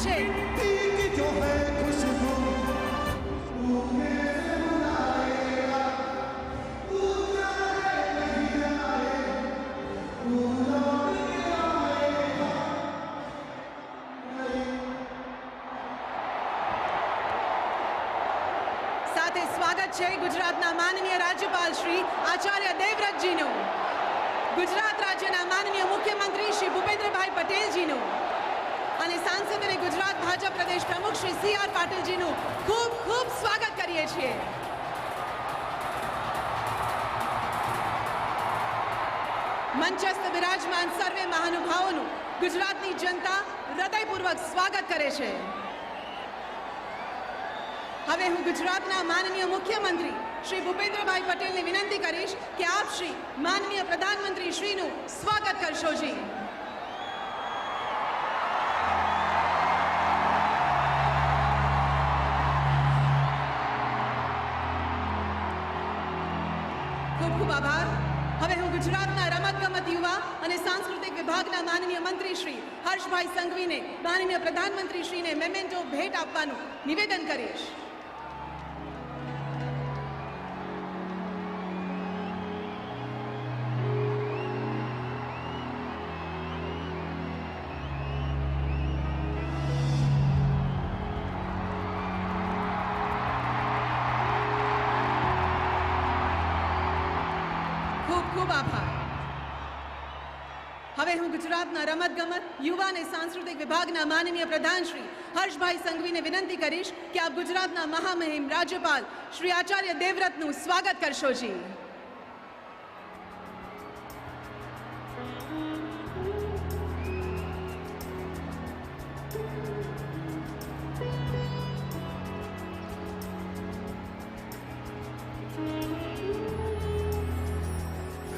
છે। સાથે સ્વાગત છે ગુજરાતના માનનીય રાજ્યપાલ શ્રી આચાર્ય દેવવ્રતજીનું, ગુજરાત રાજ્યના માનનીય મુખ્યમંત્રી શ્રી ભૂપેન્દ્રભાઈ પટેલજીનું અને સાંસદ અને ગુજરાત ભાજપ પ્રદેશ પ્રમુખ શ્રી સી.આર. પાટીલજીનું ખૂબ ખૂબ સ્વાગત કરીએ છીએ। મંચસ્થ બિરાજમાન સર્વે મહાનુભાવોનું ગુજરાતની જનતા હૃદયપૂર્વક સ્વાગત કરે છે। હવે હું ગુજરાતના માનનીય મુખ્યમંત્રી શ્રી ભૂપેન્દ્રભાઈ પટેલને વિનંતી કરીશ કે આપ શ્રી માનનીય પ્રધાનમંત્રી શ્રીનું સ્વાગત કરશો જી। ખૂબ ખૂબ આભાર। હવે હું ગુજરાતના રમતગમત યુવા અને સાંસ્કૃતિક વિભાગના માનનીય મંત્રી શ્રી હર્ષભાઈ સંઘવીને માનનીય પ્રધાનમંત્રી શ્રીને મેમેન્ટો ભેટ આપવાનું નિવેદન કરીશ। ખૂબ આભાર। હવે હું ગુજરાતના રમતગમત યુવા અને સાંસ્કૃતિક વિભાગના માનનીય પ્રધાન શ્રી હર્ષભાઈ સંઘવીને વિનંતી કરીશ કે આપ ગુજરાતના મહામહિમ રાજ્યપાલ શ્રી આચાર્ય દેવવ્રતનું સ્વાગત કરશો જી।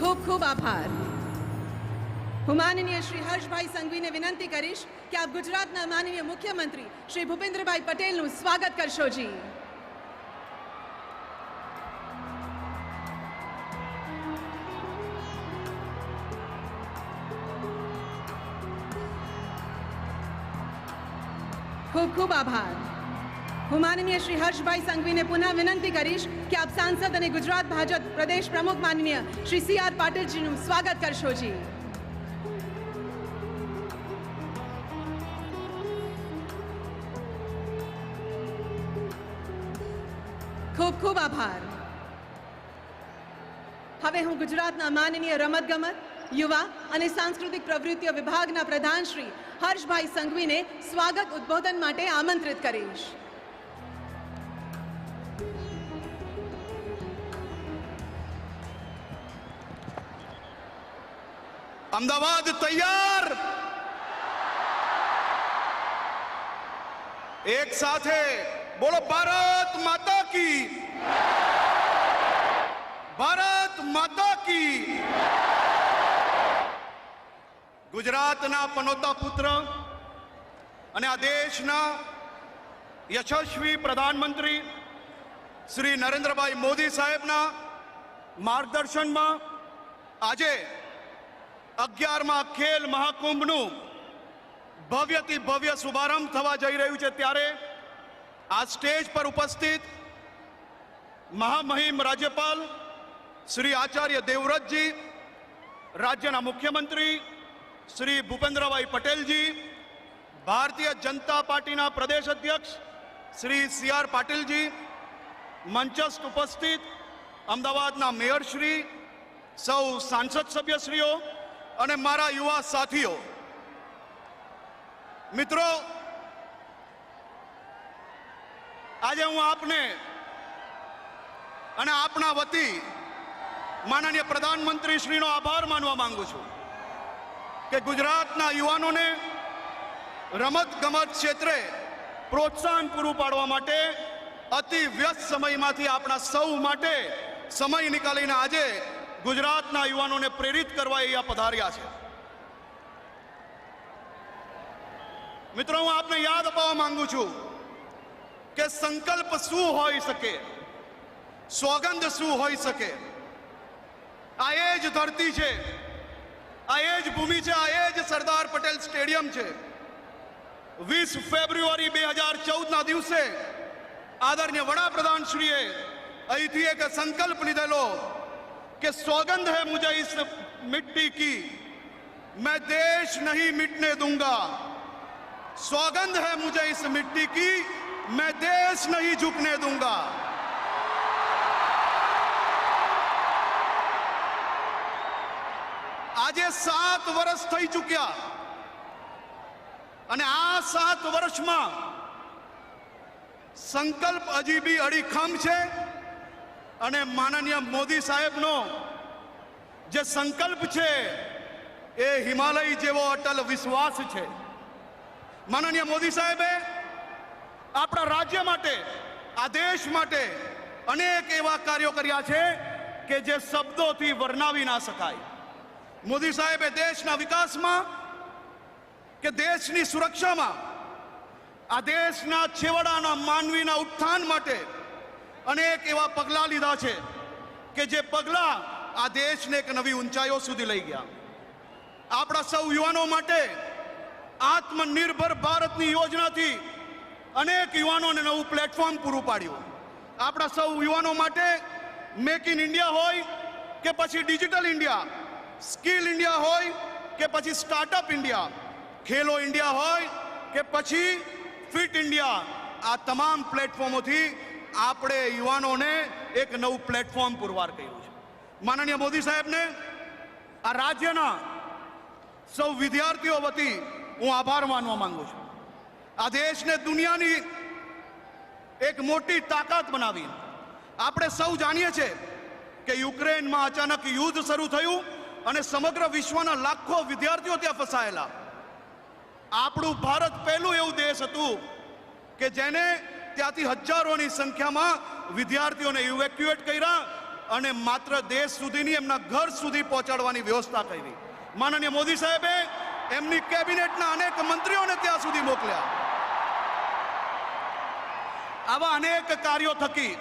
ખૂબ ખૂબ આભાર। હું માનનીય શ્રી હર્ષભાઈ સંઘવીને વિનંતી કરીશ કે આપ ગુજરાતના માનનીય મુખ્યમંત્રી શ્રી ભૂપેન્દ્રભાઈ પટેલનું સ્વાગત કરશો જી। ખૂબ ખૂબ આભાર। હું માનનીય શ્રી હર્ષભાઈ સંઘવીને પુનઃ વિનંતી કરીશ કે આપ સાંસદ અને ગુજરાત ભાજપ પ્રદેશ પ્રમુખ માનનીય શ્રી સી.આર. પાટીલજીનું સ્વાગત કરશો જી। ખૂબ ખૂબ આભાર। હવે હું ગુજરાતના માનનીય રમતગમત યુવા અને સાંસ્કૃતિક પ્રવૃત્તિઓ વિભાગના પ્રધાન શ્રી હર્ષભાઈ સંઘવીને સ્વાગત ઉદ્બોધન માટે આમંત્રિત કરીશ। अहमदाबाद तैयार, एक साथ है, बोलो भारत माता की, भारत माता की। गुजरातना पनोता पुत्र અને આ દેશના યશસ્વી પ્રધાનમંત્રી શ્રી નરેન્દ્રભાઈ મોદી સાહેબના માર્ગદર્શનમાં આજે 11મા ખેલ મહાકુંભનું ભવ્યથી ભવ્ય શુભારંભ થવા જઈ રહ્યું છે, ત્યારે આ સ્ટેજ પર ઉપસ્થિત મહામહિમ રાજ્યપાલ શ્રી આચાર્ય દેવવ્રતજી, રાજ્યના મુખ્યમંત્રી શ્રી ભૂપેન્દ્રભાઈ પટેલજી, ભારતીય જનતા પાર્ટીના પ્રદેશ અધ્યક્ષ શ્રી સી.આર. પાટીલજી, મંચસ્થ ઉપસ્થિત અમદાવાદના મેયરશ્રી, સૌ સાંસદ સભ્યશ્રીઓ અને મારા યુવા સાથીઓ, મિત્રો, આજે હું આપને અને આપના વતી માનનીય પ્રધાનમંત્રી શ્રીનો આભાર માનવા માંગુ છું કે ગુજરાતના યુવાનોને રમત ગમત ક્ષેત્રે પ્રોત્સાહન પૂરું પાડવા માટે અતિ વ્યસ્ત સમયમાંથી આપણા સૌ માટે સમય નીકાળીને આજે ગુજરાતના યુવાનોને પ્રેરિત કરવા અહીંયા પધાર્યા છે। મિત્રો, હું આપને યાદ અપાવવા માંગુ છું કે સંકલ્પ શું હોઈ શકે, સોગંદ શું હોઈ શકે। આ એ જ ધરતી છે, આ એ જ ભૂમિ છે, આ એ જ સરદાર પટેલ સ્ટેડિયમ છે। 20 ફેબ્રુઆરી 2014ના દિવસે આદરણીય વડાપ્રધાન શ્રીએ અહીંથી એક સંકલ્પ લીધેલો कि सौगंध है मुझे इस मिट्टी की, मैं देश नहीं मिटने दूंगा। सौगंध है मुझे इस मिट्टी की, मैं देश नहीं झुकने दूंगा। આજે 7 વર્ષ થઈ ચૂક્યા અને આ 7 વર્ષમાં સંકલ્પ હજી બી અડીખમ છે અને માનનીય મોદી સાહેબનો જે સંકલ્પ છે એ હિમાલય જેવો અટલ વિશ્વાસ છે। માનનીય મોદી સાહેબે આપણા રાજ્ય માટે, આ દેશ માટે અનેક એવા કાર્યો કર્યા છે કે જે શબ્દોથી વર્ણવી ના શકાય। મોદી સાહેબે દેશના વિકાસમાં કે દેશની સુરક્ષામાં, આ દેશના છેવાડાના માનવીના ઉત્થાન માટે અનેક એવા પગલાં લીધા છે કે જે પગલાં આ દેશને એક નવી ઊંચાઈઓ સુધી લઈ ગયા। આપણા સૌ યુવાનો માટે આત્મનિર્ભર ભારતની યોજનાથી અનેક યુવાનોને નવું પ્લેટફોર્મ પૂરું પાડ્યું। આપણા સૌ યુવાનો માટે મેક ઇન ઇન્ડિયા હોય કે પછી ડિજિટલ ઇન્ડિયા, સ્કિલ ઇન્ડિયા હોય કે પછી સ્ટાર્ટઅપ ઇન્ડિયા, ખેલો ઇન્ડિયા હોય કે પછી ફિટ ઇન્ડિયા, આ તમામ પ્લેટફોર્મોથી આપણે યુવાનોને એક નવું પ્લેટફોર્મ પુરવાર કર્યું છે। માનનીય મોદી સાહેબને આ રાજ્યના સૌ વિદ્યાર્થીઓ વતી હું આભાર માનવા માંગુ છું। આ દેશને દુનિયાની એક મોટી તાકાત બનાવી। આપણે સૌ જાણીએ છીએ કે યુક્રેનમાં અચાનક યુદ્ધ શરૂ થયું અને સમગ્ર વિશ્વના લાખો વિદ્યાર્થીઓ ત્યાં ફસાયેલા। આપણું ભારત પહેલું એવું દેશ હતું કે જેને ત્યાંથી હજારોની સંખ્યામાં વિદ્યાર્થીઓને ઇવેક્યુએટ કર્યા અને માત્ર દેશ સુધીની એમના ઘર સુધી પહોંચાડવાની વ્યવસ્થા કરી। માનનીય મોદી સાહેબે એમની કેબિનેટના અનેક મંત્રીઓને ત્યાં સુધી મોકલ્યા। આવા અનેક કાર્યો થકી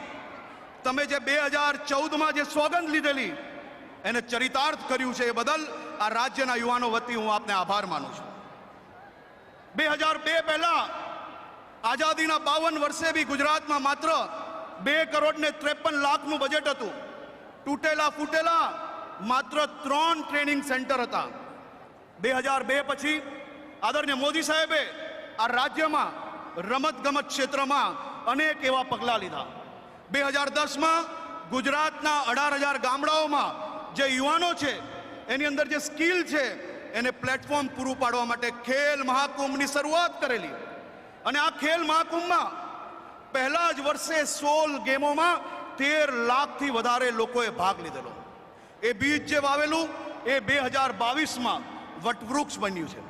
તમે જે 2014માં જે સોગંદ લીધેલી એને ચરિતાર્થ કર્યું છે, એ બદલ આ રાજ્યના યુવાનો વતી હું આપને આભાર માનું છું। 2002 પહેલા આઝાદીના 52 વર્ષે બી ગુજરાતમાં માત્ર 2,53 લાખનું બજેટ હતું। તૂટેલા ફૂટેલા માત્ર 3 ટ્રેનિંગ સેન્ટર હતા। 2002 પછી આદરણીય મોદી સાહેબે આ રાજ્યમાં રમતગમત ક્ષેત્રમાં અનેક એવા પગલાં લીધા। 2010માં ગુજરાતના 18,000 ગામડાઓમાં જે યુવાનો છે એની અંદર જે સ્કિલ છે એને પ્લેટફોર્મ પૂરું પાડવા માટે ખેલ મહાકુંભની શરૂઆત કરેલી અને આ ખેલ મહાકુંભમાં પહેલા જ વર્ષે 16 ગેમોમાં 13 લાખથી વધારે લોકોએ ભાગ લીધેલો। એ બીજ જે વાવેલું એ 2022માં વટવૃક્ષ બન્યું છે।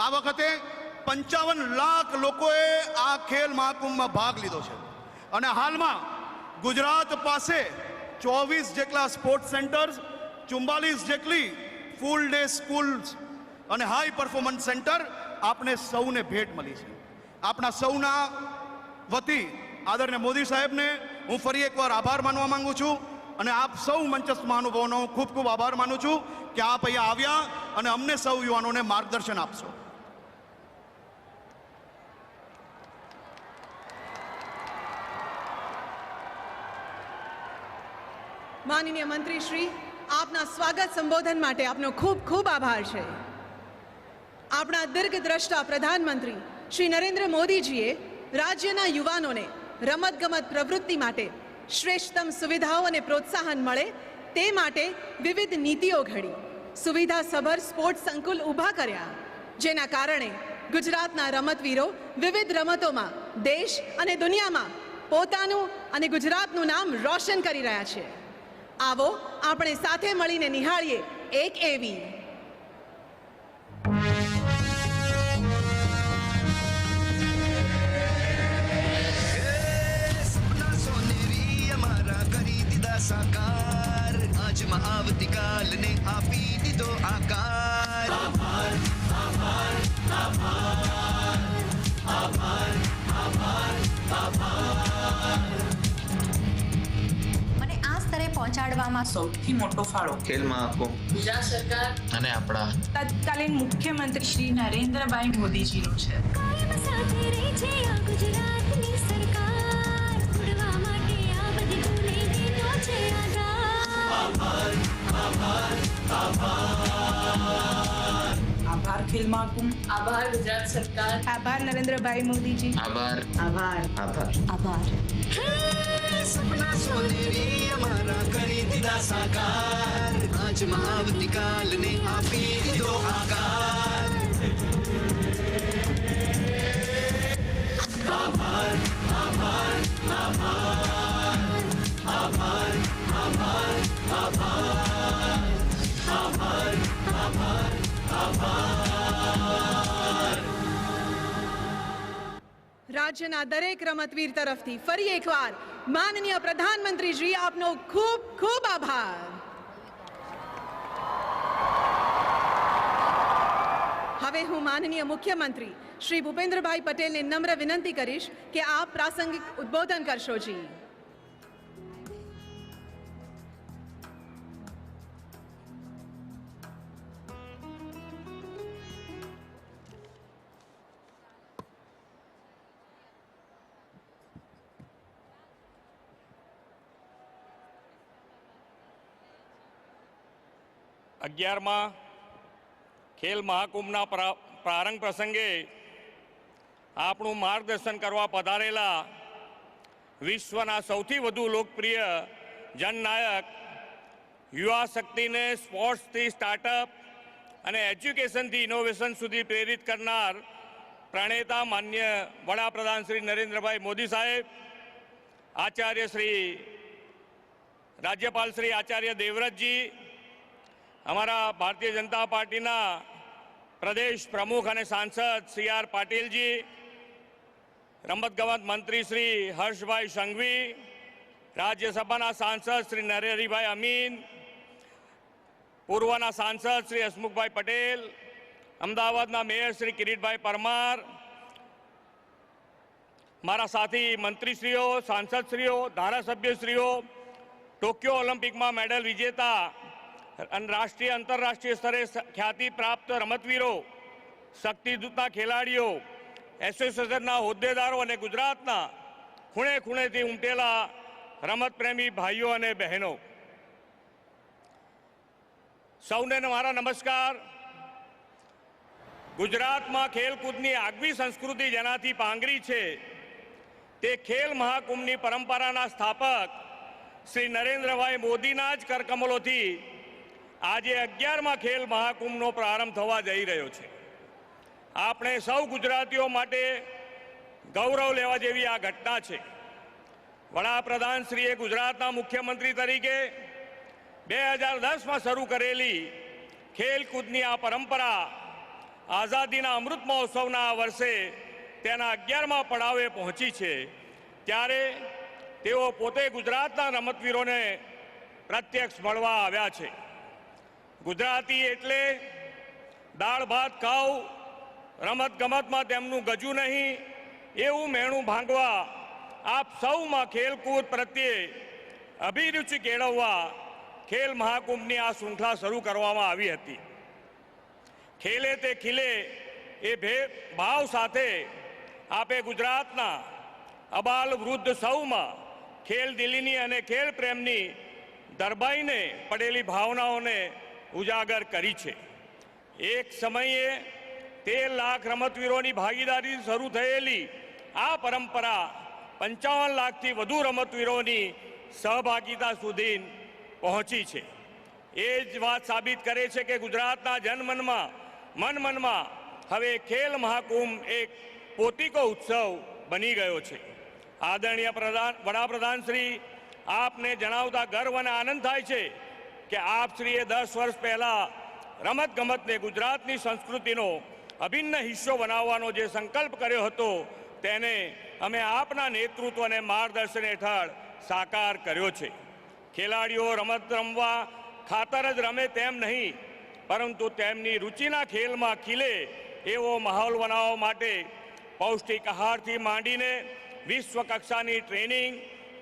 આ વખતે 55 લાખ લોકોએ આ ખેલ મહાકુંભમાં ભાગ લીધો છે અને હાલમાં ગુજરાત પાસે 24 જેટલા સ્પોર્ટ્સ સેન્ટર્સ, 44 જેટલી ફૂલ ડે સ્કૂલ્સ અને હાઈ પરફોર્મન્સ સેન્ટર આપને સૌને ભેટ મળી છે। આપણા સૌના વતી આદરણીય મોદી સાહેબને હું ફરી એકવાર આભાર માનવા માંગુ છું અને આપ સૌ મંચસ્થ મહાનુભાવોનો ખૂબ ખૂબ આભાર માનું છું કે આપ અહીંયા આવ્યા અને અમને સૌ યુવાનોને માર્ગદર્શન આપશો। માનનીય મંત્રી શ્રી, આપના સ્વાગત સંબોધન માટે આપનો ખૂબ ખૂબ આભાર છે। આપણા દીર્ઘદ્રષ્ટા પ્રધાનમંત્રી શ્રી નરેન્દ્ર મોદીજીએ રાજ્યના યુવાનોને રમતગમત પ્રવૃત્તિ માટે શ્રેષ્ઠતમ સુવિધાઓ અને પ્રોત્સાહન મળે તે માટે વિવિધ નીતિઓ ઘડી સુવિધાસભર સ્પોર્ટ્સ સંકુલ ઊભા કર્યા, જેના કારણે ગુજરાતના રમતવીરો વિવિધ રમતોમાં દેશ અને દુનિયામાં પોતાનું અને ગુજરાતનું નામ રોશન કરી રહ્યા છે। આવો આપણે સાથે મળીને નિહાળીએ એક એવી સાકાર આજમાં આવતીકાલને આપી દીધો આકાર। આભાર આભાર આભાર આભાર આભાર આભાર। મને આ સ્તરે પહોંચાડવામાં સૌથી મોટો ફાળો ખેલ મહાકુંભ ગુજરાત સરકાર અને આપણા તત્કાલીન મુખ્યમંત્રી શ્રી નરેન્દ્રભાઈ મોદીજીનું છે. કાયમ સાથે રહે છે આ ગુજરાતની સરકાર, ઉડવા માટે આ બધી ભૂલે દીધો છે આધાર. આભાર ખેલ મહાકુંભ, આભાર ગુજરાત સરકાર, આભાર નરેન્દ્રભાઈ મોદીજી. આભાર. આભાર હે સપના સોનેરી અમારા કરી દીધા સાકાર આજમાં આવતીકાલને આપી દીધો આકાર આભાર આભાર આભાર આભાર આભાર આભાર આભાર આભાર આભાર. રાજ્યના દરેક રમતવીર તરફથી ફરી એકવાર માનનીય પ્રધાનમંત્રીજી આપનો ખૂબ ખૂબ આભાર. હવે હું માનનીય મુખ્યમંત્રી શ્રી ભૂપેન્દ્રભાઈ પટેલને નમ્ર વિનંતી કરીશ કે આપ પ્રાસંગિક ઉદ્બોધન કરશો જી. અગિયારમાં ખેલ મહાકુંભના પ્રારંભ પ્રસંગે આપણું માર્ગદર્શન કરવા પધારેલા વિશ્વના સૌથી વધુ લોકપ્રિય જનનાયક, યુવા શક્તિને સ્પોર્ટ્સથી સ્ટાર્ટઅપ અને એજ્યુકેશનથી ઇનોવેશન સુધી પ્રેરિત કરનાર પ્રણેતા માન્ય વડાપ્રધાન શ્રી નરેન્દ્રભાઈ મોદી સાહેબ, આચાર્ય શ્રી રાજ્યપાલ શ્રી આચાર્ય દેવવ્રતજી, અમારા ભારતીય જનતા પાર્ટીના પ્રદેશ પ્રમુખ અને સાંસદ સી આર પાટીલજી, રમતગમત મંત્રી શ્રી હર્ષભાઈ સંઘવી, રાજ્યસભાના સાંસદ શ્રી નરહરિભાઈ અમીન, પૂર્વના સાંસદ શ્રી હસમુખભાઈ પટેલ, અમદાવાદના મેયર શ્રી કિરીટભાઈ પરમાર, મારા સાથી મંત્રીશ્રીઓ, સાંસદશ્રીઓ, ધારાસભ્યશ્રીઓ, ટોક્યો ઓલિમ્પિકમાં મેડલ વિજેતા અને રાષ્ટ્રીય આંતરરાષ્ટ્રીય સ્તરે ખ્યાતિ પ્રાપ્ત રમતવીરો, શક્તિદૂતના ખેલાડીઓ, એસોસિએશનના હોદ્દેદારો અને ગુજરાતના ખૂણે ખૂણેથી ઉમટેલા રમતપ્રેમી ભાઈઓ અને બહેનો, સૌને મારા નમસ્કાર. ગુજરાતમાં ખેલકૂદની આગવી સંસ્કૃતિ જેનાથી પાંગરી છે તે ખેલ મહાકુંભની પરંપરાના સ્થાપક શ્રી નરેન્દ્રભાઈ મોદીના જ કરકમલોથી આજે 11મા ખેલ મહાકુંભનો પ્રારંભ થવા જઈ રહ્યો છે. આપણે સૌ ગુજરાતીઓ માટે ગૌરવ લેવા જેવી આ ઘટના છે. વડાપ્રધાન શ્રીએ ગુજરાતના મુખ્યમંત્રી તરીકે 2010માં શરૂ કરેલી ખેલકૂદની આ પરંપરા આઝાદીના અમૃત મહોત્સવના આ વર્ષે તેના 11મા પડાવે પહોંચી છે. ત્યારે તેઓ પોતે ગુજરાતના રમતવીરોને પ્રત્યક્ષ મળવા આવ્યા છે. ગુજરાતી એટલે દાળ ભાત ખાવ, રમત ગમતમાં તેમનું ગજુ નહીં એવું મેણું ભાંગવા આપ સૌમાં ખેલકૂદ પ્રત્યે અભિરુચિ કેળવવા ખેલ મહાકુંભની આ શૃંખલા શરૂ કરવામાં આવી હતી. ખેલે તે ખીલે એ ભાવ સાથે આપે ગુજરાતના અબાલ વૃદ્ધ સૌમાં ખેલ દિલીની અને ખેલ પ્રેમની દરબાઈને પડેલી ભાવનાઓને ઉજાગર કરી છે. એક સમયે 13 લાખ રમતવીરોની ભાગીદારી શરૂ થયેલી આ પરંપરા 55 લાખથી વધુ રમતવીરોની સહભાગિતા સુધી પહોંચી છે. એ જ વાત સાબિત કરે છે કે ગુજરાતના મનમાં હવે ખેલ મહાકુંભ એક પોતિકો ઉત્સવ બની ગયો છે. આદરણીય વડાપ્રધાન શ્રી, આપને જણાવતા ગર્વ અને આનંદ થાય છે કે આપશ્રીએ 10 વર્ષ પહેલા રમત ગમતને ગુજરાતની સંસ્કૃતિનો અભિન્ન હિસ્સો બનાવવાનો જે સંકલ્પ કર્યો હતો તેને અમે આપના નેતૃત્વ અને માર્ગદર્શન હેઠળ સાકાર કર્યો છે. ખેલાડીઓ રમત રમવા ખાતર જ રમે તેમ નહીં, પરંતુ તેમની રુચિના ખેલમાં ખીલે એવો માહોલ બનાવવા માટે પૌષ્ટિક આહારથી માંડીને વિશ્વ કક્ષાની ટ્રેનિંગ,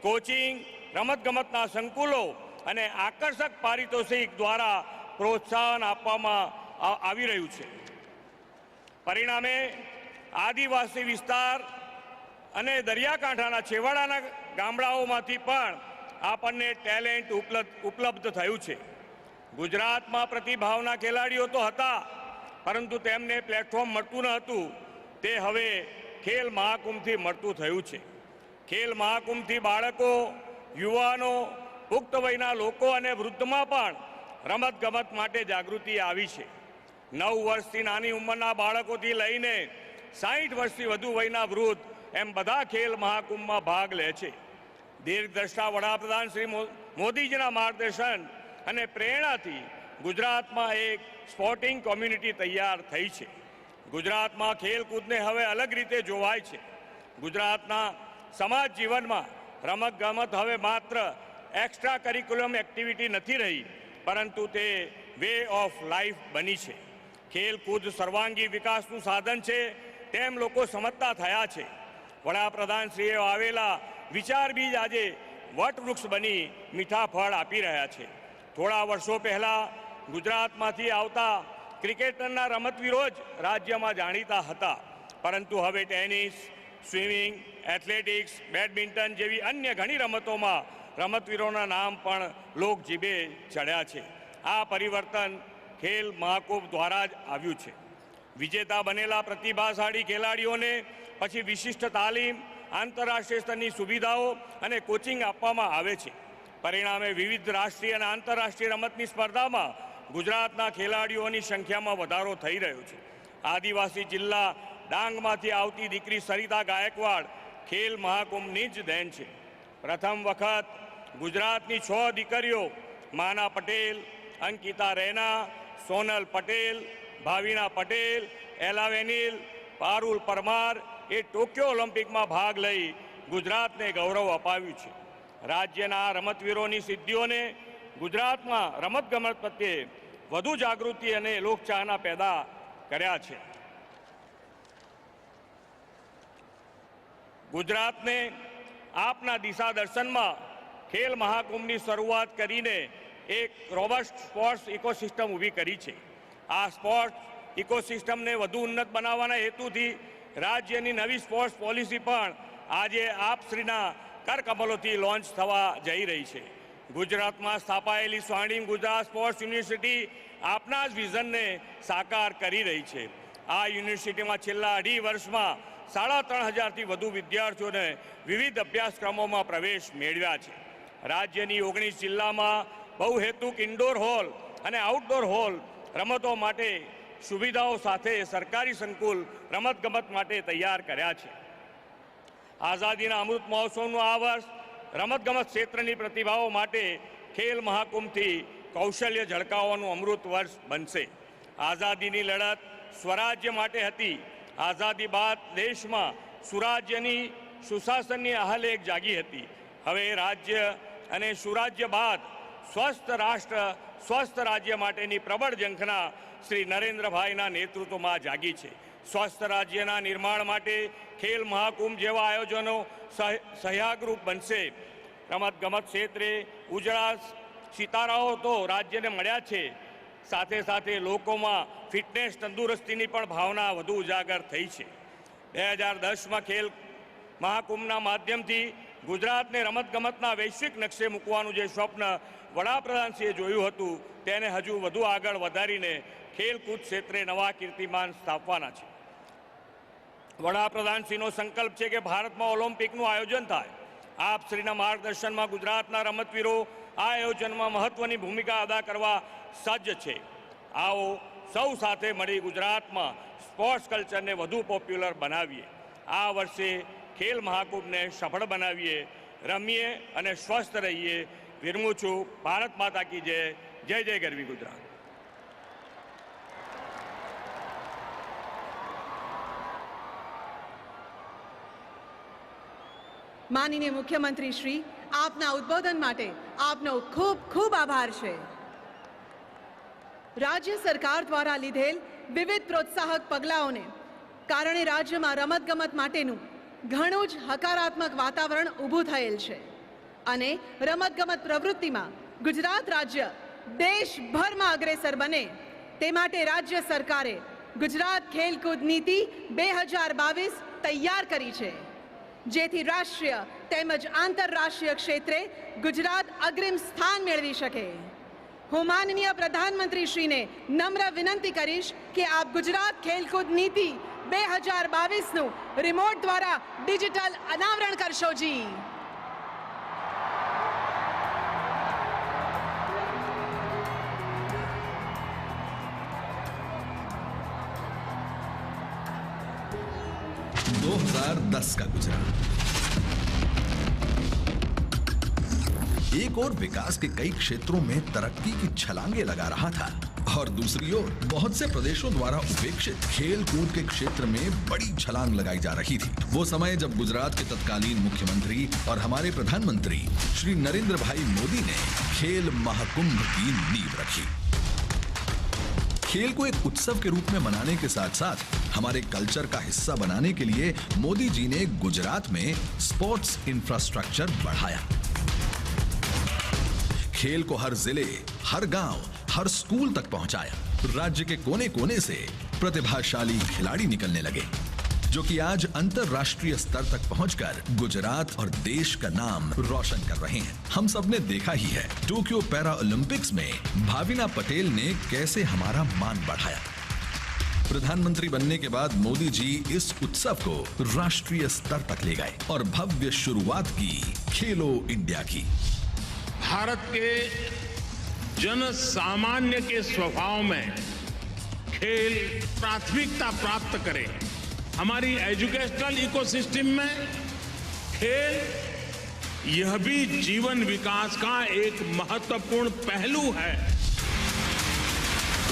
કોચિંગ, રમતગમતના સંકુલો અને આકર્ષક પારિતોષિક દ્વારા પ્રોત્સાહન આપવામાં આવી રહ્યું છે. પરિણામે આદિવાસી વિસ્તાર અને દરિયાકાંઠાના છેવાડાના ગામડાઓમાંથી પણ આપણને ટેલેન્ટ ઉપલબ્ધ થયું છે. ગુજરાતમાં પ્રતિભાવના ખેલાડીઓ તો હતા, પરંતુ તેમને પ્લેટફોર્મ મળતું ન હતું. તે હવે ખેલ મહાકુંભથી મળતું થયું છે. ખેલ મહાકુંભથી બાળકો, યુવાનો, પુખ્ત વયના લોકો અને વૃદ્ધમાં પણ રમતગમત માટે જાગૃતિ આવી છે. 9 વર્ષથી નાની ઉંમરના બાળકોથી લઈને 60 વર્ષથી વધુ વયના વૃદ્ધ એમ બધા ખેલ મહાકુંભમાં ભાગ લે છે. દીર્ઘદ્રષ્ટા વડાપ્રધાન શ્રી મોદીજીના માર્ગદર્શન અને પ્રેરણાથી ગુજરાતમાં એક સ્પોર્ટિંગ કોમ્યુનિટી તૈયાર થઈ છે. ગુજરાતમાં ખેલકૂદને હવે અલગ રીતે જોવાય છે. ગુજરાતના સમાજ જીવનમાં રમતગમત હવે માત્ર એક્સ્ટ્રા કરિક્યુલમ એક્ટિવિટી નથી રહી, પરંતુ તે વે ઓફ લાઈફ બની છે. ખેલકૂદ સર્વાંગી વિકાસનું સાધન છે તેમ લોકો સમજતા થયા છે. વડાપ્રધાનશ્રીએ આવેલા વિચાર બીજ આજે વટવૃક્ષ બની મીઠા ફળ આપી રહ્યા છે. થોડા વર્ષો પહેલા ગુજરાતમાંથી આવતા ક્રિકેટરના રમતવીરો જ રાજ્યમાં જાણીતા હતા, પરંતુ હવે ટેનિસ, સ્વિમિંગ, એથ્લેટિક્સ, બેડમિન્ટન જેવી અન્ય ઘણી રમતોમાં રમતવીરોના નામ પણ લોકજીભે ચડ્યા છે. આ પરિવર્તન ખેલ મહાકુંભ દ્વારા જ આવ્યું છે. વિજેતા બનેલા પ્રતિભાશાળી ખેલાડીઓને પછી વિશિષ્ટ તાલીમ, આંતરરાષ્ટ્રીય સ્તરની સુવિધાઓ અને કોચિંગ આપવામાં આવે છે. પરિણામે વિવિધ રાષ્ટ્રીય અને આંતરરાષ્ટ્રીય રમતની સ્પર્ધામાં ગુજરાતના ખેલાડીઓની સંખ્યામાં વધારો થઈ રહ્યો છે. આદિવાસી જિલ્લા ડાંગમાંથી આવતી દીકરી સરિતા ગાયકવાડ ખેલ મહાકુંભની જ દેન છે. પ્રથમ વખત ગુજરાતની 6 દીકરીઓ માના પટેલ, અંકિતા રૈના, સોનલ પટેલ, ભાવિના પટેલ, એલા વેનિલ, પારુલ પરમાર એ ટોક્યો ઓલિમ્પિકમાં ભાગ લઈ ગુજરાતને ગૌરવ અપાવ્યું છે. રાજ્યના રમતવીરોની સિદ્ધિઓને ગુજરાતમાં રમતગમત પ્રત્યે વધુ જાગૃતિ અને લોકચાહના પેદા કર્યા છે. ગુજરાતને આપના દિશા દર્શનમાં ખેલ મહાકુંભની શરૂઆત કરીને એક રોબસ્ટ સ્પોર્ટ્સ ઇકોસિસ્ટમ ઊભી કરી છે. આ સ્પોર્ટ્સ ઇકોસિસ્ટમને વધુ ઉન્નત બનાવવાના હેતુથી રાજ્યની નવી સ્પોર્ટ્સ પોલિસી પણ આજે આપશ્રીના કરકમલોથી લોન્ચ થવા જઈ રહી છે. ગુજરાતમાં સ્થાપાયેલી સ્વર્ણિમ ગુજરાત સ્પોર્ટ્સ યુનિવર્સિટી આપના જ વિઝનને સાકાર કરી રહી છે. આ યુનિવર્સિટીમાં છેલ્લા 2.5 વર્ષમાં 3,500થી વધુ વિદ્યાર્થીઓને વિવિધ અભ્યાસક્રમોમાં પ્રવેશ મેળવ્યા છે. રાજ્યની 19 જિલ્લામાં બહુહેતુક ઇન્ડોર હોલ અને આઉટડોર હોલ રમતો માટે સુવિધાઓ સાથે સરકારી સંકુલ રમતગમત માટે તૈયાર કર્યા છે. આઝાદીના અમૃત મહોત્સવનું આ વર્ષ રમતગમત ક્ષેત્રની પ્રતિભાઓ માટે ખેલ મહાકુંભથી કૌશલ્ય ઝળકાવવાનું અમૃત વર્ષ બનશે. આઝાદીની લડત સ્વરાજ્ય માટે હતી. આઝાદી બાદ દેશમાં સુરાજ્યની સુશાસનની આહલેખ જાગી હતી. હવે રાજ્ય અને સુરાજ્ય બાદ સ્વસ્થ રાષ્ટ્ર, સ્વસ્થ રાજ્ય માટેની પ્રબળ ઝંખના શ્રી નરેન્દ્રભાઈના નેતૃત્વમાં જાગી છે. સ્વસ્થ રાજ્યના નિર્માણ માટે ખેલ મહાકુંભ જેવા આયોજનો સહયાગરૂપ બનશે. રમતગમત ક્ષેત્રે ઉજળા સિતારાઓ તો રાજ્યને મળ્યા છે, સાથે સાથે લોકોમાં ફિટનેસ, તંદુરસ્તીની પણ ભાવના વધુ ઉજાગર થઈ છે. 2010માં ખેલ મહાકુંભના માધ્યમથી ગુજરાતને રમતગમતના વૈશ્વિક નકશે મૂકવાનું જે સ્વપ્ન વડાપ્રધાનશ્રીએ જોયું હતું તેને હજુ વધુ આગળ વધારીને ખેલકૂદ ક્ષેત્રે નવા કીર્તિમાન સ્થાપવાના છે. વડાપ્રધાનશ્રીનો સંકલ્પ છે કે ભારતમાં ઓલિમ્પિકનું આયોજન થાય. આપશ્રીના માર્ગદર્શનમાં ગુજરાતના રમતવીરો આ આયોજનમાં મહત્વની ભૂમિકા અદા કરવા સજ્જ છે. આવો સૌ સાથે મળી ગુજરાતમાં સ્પોર્ટ્સ કલ્ચરને વધુ પોપ્યુલર બનાવીએ. આ વર્ષે ખેલ મહાકુંભને સફળ બનાવીએ, રમીએ અને સ્વસ્થ રહીએ. વિરમું છું. ભારત માતા કી જય. જય જય ગરવી ગુજરાત. માનનીય મુખ્યમંત્રી શ્રી, આપના ઉદ્બોધન માટે આપનો ખૂબ ખૂબ આભાર છે. રાજ્ય સરકાર દ્વારા લીધેલ વિવિધ પ્રોત્સાહક પગલાઓને કારણે રાજ્યમાં રમતગમત માટેનું ઘણું જ હકારાત્મક વાતાવરણ ઊભું થયેલ છે અને રમતગમત પ્રવૃત્તિમાં ગુજરાત રાજ્ય દેશભરમાં અગ્રેસર બને તે માટે રાજ્ય સરકારે ગુજરાત ખેલકૂદ નીતિ 2022 તૈયાર કરી છે, જેથી રાષ્ટ્રીય તેમજ આંતરરાષ્ટ્રીય ક્ષેત્રે ગુજરાત અગ્રીમ સ્થાન મેળવી શકે. હું માનનીય પ્રધાનમંત્રીશ્રીને નમ્ર વિનંતી કરીશ કે આપ ગુજરાત ખેલકૂદ નીતિ 2022નું રિમોટ દ્વારા ડિજિટલ અનાવરણ કરશો જી. का गुजरात एक और विकास के कई क्षेत्रों में तरक्की की छलांगे लगा रहा था और दूसरी ओर बहुत से प्रदेशों द्वारा उपेक्षित खेल कूद के क्षेत्र में बड़ी छलांग लगाई जा रही थी. वो समय जब गुजरात के तत्कालीन मुख्यमंत्री और हमारे प्रधानमंत्री श्री नरेंद्र भाई मोदी ने खेल महाकुंभ की नींव रखी. खेल को एक उत्सव के रूप में मनाने के साथ साथ हमारे कल्चर का हिस्सा बनाने के लिए मोदी जी ने गुजरात में स्पोर्ट्स इंफ्रास्ट्रक्चर बढ़ाया. खेल को हर जिले, हर गांव, हर स्कूल तक पहुंचाया. राज्य के कोने कोने से प्रतिभाशाली खिलाड़ी निकलने लगे, जो कि आज अंतरराष्ट्रीय स्तर तक पहुंचकर गुजरात और देश का नाम रोशन कर रहे हैं. हम सब ने देखा ही है टोक्यो पैरा ओलंपिक्स में भाविना पटेल ने कैसे हमारा मान बढ़ाया. प्रधानमंत्री बनने के बाद मोदी जी इस उत्सव को राष्ट्रीय स्तर तक ले गए और भव्य शुरुआत की खेलो इंडिया की. भारत के जन सामान्य के स्वभाव में खेल प्राथमिकता प्राप्त करे. हमारी एजुकेशनल इकोसिस्टम में खेल यह भी जीवन विकास का एक महत्वपूर्ण पहलू है.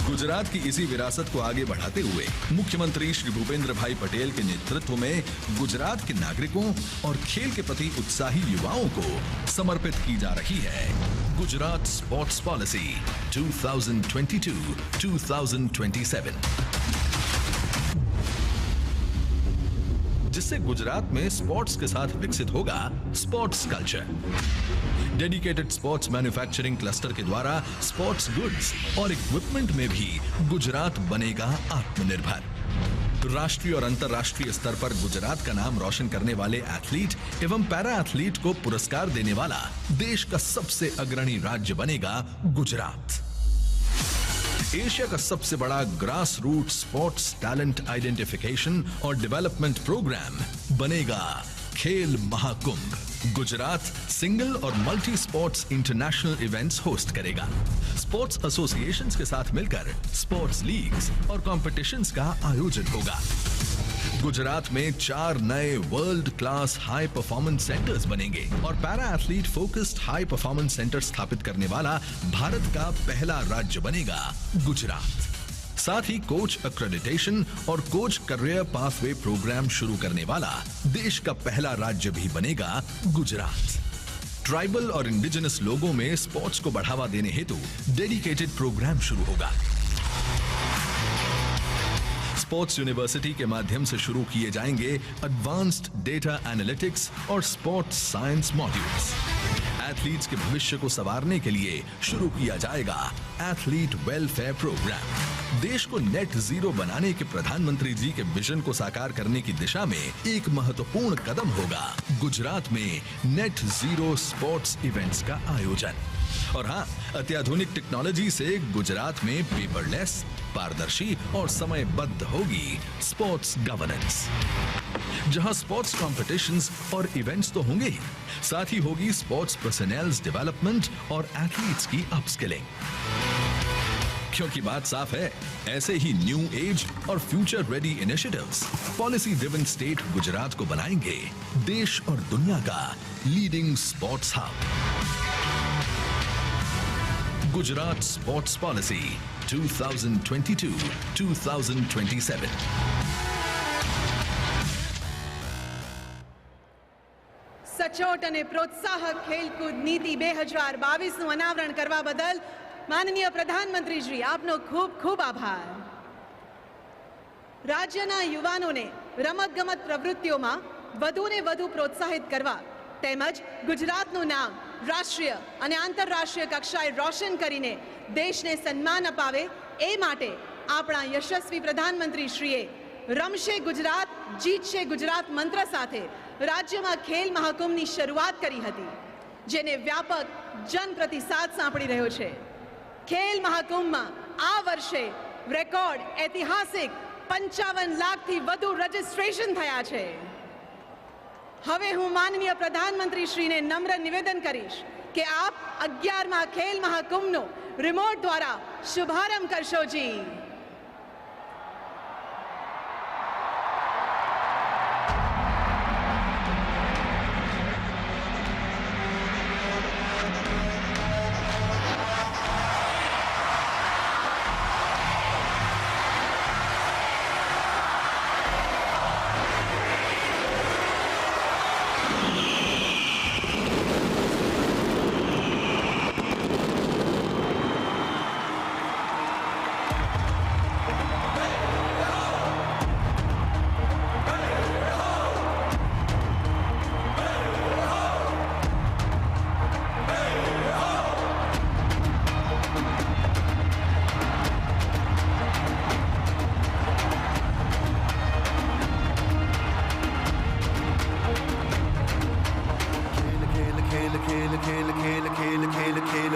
गुजरात की इसी विरासत को आगे बढ़ाते हुए मुख्यमंत्री श्री भूपेंद्र भाई पटेल के नेतृत्व में गुजरात के नागरिकों और खेल के प्रति उत्साही युवाओं को समर्पित की जा रही है गुजरात स्पोर्ट्स पॉलिसी 2022-2027, जिससे गुजरात में स्पोर्ट्स के साथ विकसित होगा sports culture. Dedicated sports manufacturing cluster के द्वारा स्पोर्ट्स गुड्स और इक्विपमेंट में भी गुजरात बनेगा आत्मनिर्भर. राष्ट्रीय और अंतर्राष्ट्रीय स्तर पर गुजरात का नाम रोशन करने वाले एथलीट एवं पैरा एथलीट को पुरस्कार देने वाला देश का सबसे अग्रणी राज्य बनेगा गुजरात. एशिया का सबसे बड़ा grass root sports talent identification और डेवलपमेंट प्रोग्राम बनेगा खेल महाकुंभ. गुजरात सिंगल और multi sports international events host करेगा. स्पोर्ट्स एसोसिएशंस के साथ मिलकर स्पोर्ट्स लीग्स और कॉम्पिटिशन्स का आयोजन होगा. गुजरात में 4 नए world class high performance centres बनेंगे और para athlete focused high performance centre स्थापित करने वाला भारत का पहला राज्य बनेगा गुजरात. साथ ही कोच एक्रेडिटेशन और कोच करियर पाथवे प्रोग्राम शुरू करने वाला देश का पहला राज्य भी बनेगा गुजरात. ट्राइबल और इंडिजिनस लोगों में स्पोर्ट्स को बढ़ावा देने हेतु डेडिकेटेड प्रोग्राम शुरू होगा. स्पोर्ट्स यूनिवर्सिटी के माध्यम से शुरू किए जाएंगे एडवांस्ड डेटा एनालिटिक्स और स्पोर्ट्स साइंस मॉड्यूल्स. एथलीट्स के भविष्य को संवारने के लिए शुरू किया जाएगा एथलीट वेलफेयर प्रोग्राम. देश को नेट जीरो बनाने के प्रधानमंत्री जी के विजन को साकार करने की दिशा में एक महत्वपूर्ण कदम होगा गुजरात में नेट जीरो स्पोर्ट्स इवेंट्स का आयोजन. और हाँ, अत्याधुनिक टेक्नोलॉजी से गुजरात में पेपरलेस, पारदर्शी और समयबद्ध होगी स्पोर्ट्स गवर्नेंस, जहां स्पोर्ट्स कॉम्पिटिशन्स और इवेंट्स तो होंगे ही, साथ ही होगी स्पोर्ट्स पर्सनल्स डेवलपमेंट और एथलीट्स की अपस्किलिंग. क्योंकि बात साफ है, ऐसे ही न्यू एज और future ready initiatives policy driven state Gujarat को बनाएंगे देश और दुनिया का leading sports hub. Gujarat sports policy 2022-2027. સચોટ અને પ્રોત્સાહક ખેલકૂદ નીતિ 2022નું અનાવરણ કરવા બદલ માનનીય પ્રધાનમંત્રીશ્રી આપનો ખૂબ ખૂબ આભાર. રાજ્યના યુવાનોને રમતગમત પ્રવૃત્તિઓમાં વધુને વધુ પ્રોત્સાહિત કરવા તેમજ ગુજરાતનું નામ રાષ્ટ્રીય અને આંતરરાષ્ટ્રીય કક્ષાએ રોશન કરીને દેશને સન્માન અપાવે એ માટે આપણા યશસ્વી પ્રધાનમંત્રીશ્રીએ રમશે ગુજરાત જીતશે ગુજરાત મંત્ર સાથે રાજ્યમાં ખેલ મહાકુંભની શરૂઆત કરી હતી, જેને વ્યાપક જન પ્રતિસાદ સાંપડી રહ્યો છે. ખેલ મહાકુંભમાં આ વર્ષે રેકોર્ડ ઐતિહાસિક 55 લાખથી વધુ રજીસ્ટ્રેશન થયા છે. હવે હું માનનીય પ્રધાનમંત્રીશ્રીને નમ્ર નિવેદન કરીશ કે આપ 11મા ખેલ મહાકુંભનો રિમોટ દ્વારા શુભારંભ કરશો જી. खेल खेल खेल खेल खेल खेल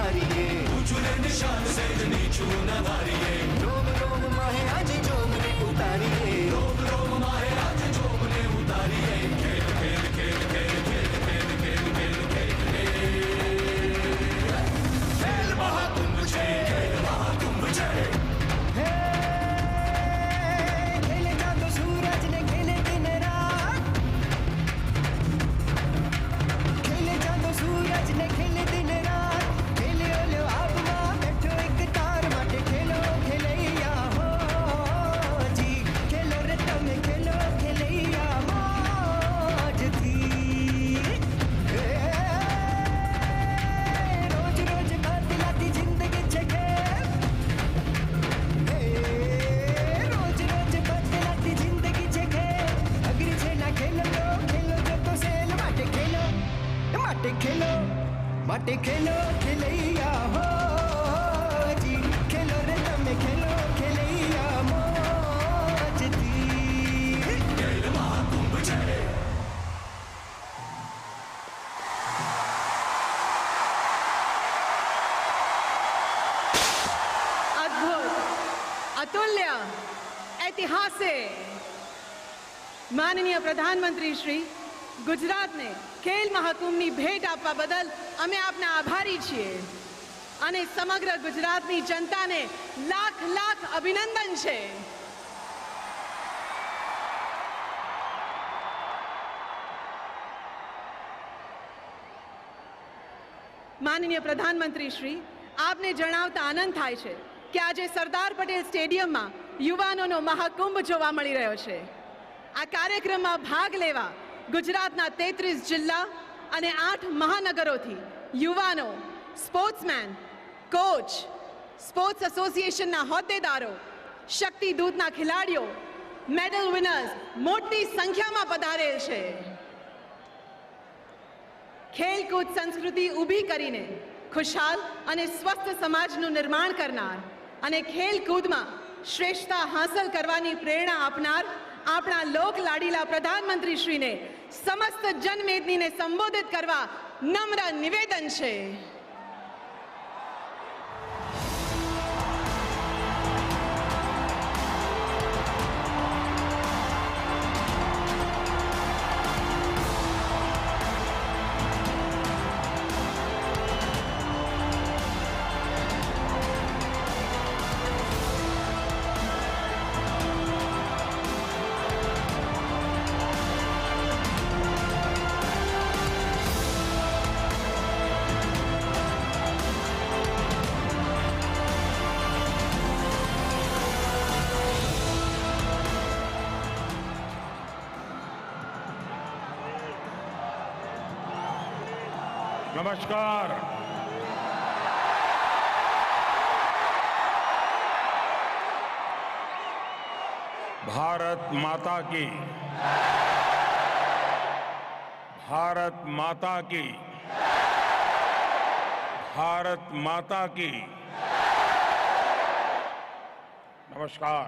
उतारिए ऊंचुले निशान से नीचू न धारिए रोम रोम माहे आज जोमने उतारिए रोम रोम माहे आज जोमने उतारिए खेल खेल खेल खेल खेल खेल खेल खेल खेल खेल महाकुंभ जय खेल महाकुंभ जय खेले जादू सूरज ने खेले दिन रात खेले जादू सूरज ने खेले दिन रात खेले ओलो आप मां बैठो एक तार माटे खेलो खेलैया हो जी खेलो रे तुम खेलो खेलैया मौज थी रोज रोज बदलाती जिंदगी छके रोज रोज बदलाती जिंदगी छके अगरी छे ना खेलो जो तो सेल माटे खेलो खेलैया हो जी खेलो रे तमे खेलो खेलैया मौज थी खेल महाकुंभ जय અદ્ભુત અતુલ્ય ઐતિહાસિક માનનીય પ્રધાનમંત્રી શ્રી ગુજરાતને ખેલ મહાકુંભની ભેટ આપવા બદલ અમે આપના આભારી છીએ અને સમગ્ર ગુજરાતની જનતાને લાખ લાખ અભિનંદન છે. માનનીય પ્રધાનમંત્રી શ્રી, આપને જણાવતા આનંદ થાય છે કે આજે સરદાર પટેલ સ્ટેડિયમમાં યુવાનોનો મહાકુંભ જોવા મળી રહ્યો છે. આ કાર્યક્રમમાં ભાગ લેવા ગુજરાતના 33 જિલ્લા અને 8 મહાનગરોથી યુવાનો, સ્પોર્ટ્સમેન, કોચ, સ્પોર્ટ્સ એસોસિએશનના હોદ્દેદારો, શક્તિ દૂતના ખેલાડીઓ, મેડલ વિનર્સ મોટી સંખ્યામાં પધારેલ છે. ખેલકૂદ સંસ્કૃતિ ઊભી કરીને ખુશહાલ અને સ્વસ્થ સમાજનું નિર્માણ કરનાર અને ખેલકૂદમાં શ્રેષ્ઠતા હાંસલ કરવાની પ્રેરણા આપનાર આપણા લોક લાડીલા પ્રધાનમંત્રીશ્રીને સમસ્ત જનમેદનીને સંબોધિત કરવા નમ્ર નિવેદન છે. नमस्कार। भारत माता की, भारत माता की, भारत माता की। नमस्कार।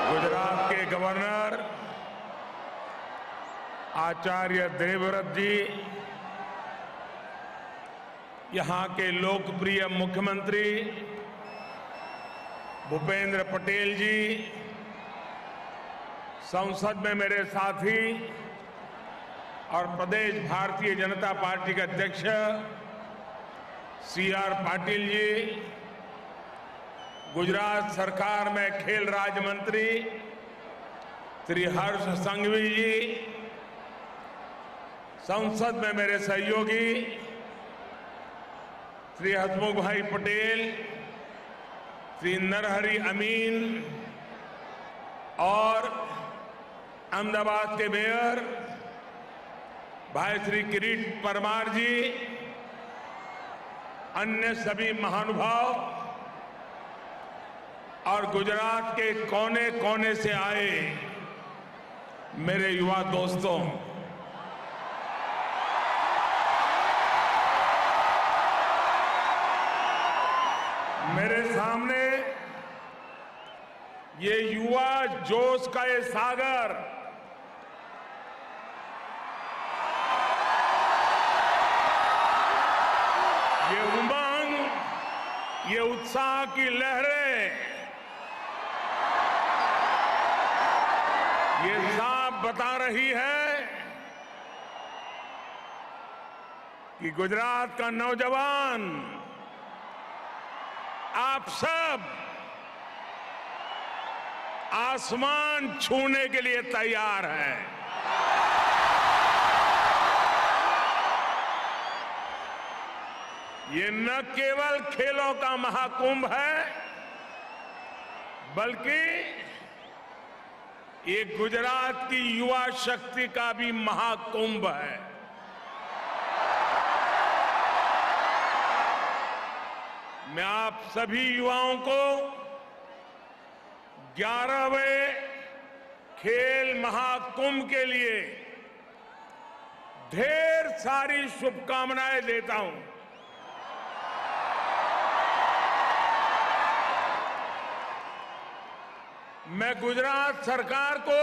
गुजरात के गवर्नर आचार्य देवव्रत जी, यहां के लोकप्रिय मुख्यमंत्री भूपेंद्र पटेल जी, संसद में मेरे साथी और प्रदेश भारतीय जनता पार्टी के अध्यक्ष CR पाटिल जी, गुजरात सरकार में खेल राज्य मंत्री श्री हर्ष संघवी जी, संसद में मेरे सहयोगी श्री हसमुख भाई पटेल, श्री नरहरि अमीन और अहमदाबाद के मेयर भाई श्री किरीट परमार जी, अन्य सभी महानुभाव और गुजरात के कोने कोने से आए मेरे युवा दोस्तों, मेरे सामने ये युवा जोश का ये सागर ये उमंग, ये उत्साह की लहरें, ये साफ बता रही है कि गुजरात का नौजवान, आप सब आसमान छूने के लिए तैयार हैं। ये न केवल खेलों का महाकुंभ है, बल्कि ये गुजरात की युवा शक्ति का भी महाकुंभ है। मैं आप सभी युवाओं को 11वें खेल महाकुंभ के लिए ढेर सारी शुभकामनाएं देता हूं। मैं गुजरात सरकार को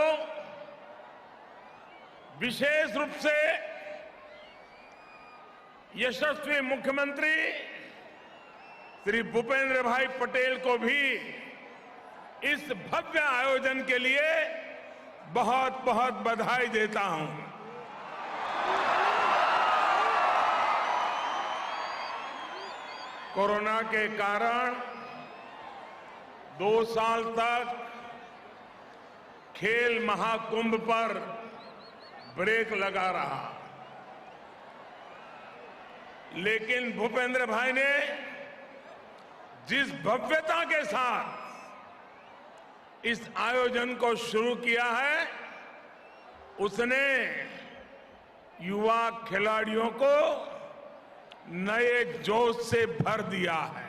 विशेष रूप से यशस्वी मुख्यमंत्री श्री भूपेंद्र भाई पटेल को भी इस भव्य आयोजन के लिए बहुत बहुत बधाई देता हूं। कोरोना के कारण 2 साल तक खेल महाकुंभ पर ब्रेक लगा रहा, लेकिन भूपेंद्र भाई ने जिस भव्यता के साथ इस आयोजन को शुरू किया है, उसने युवा खिलाड़ियों को नए जोश से भर दिया है।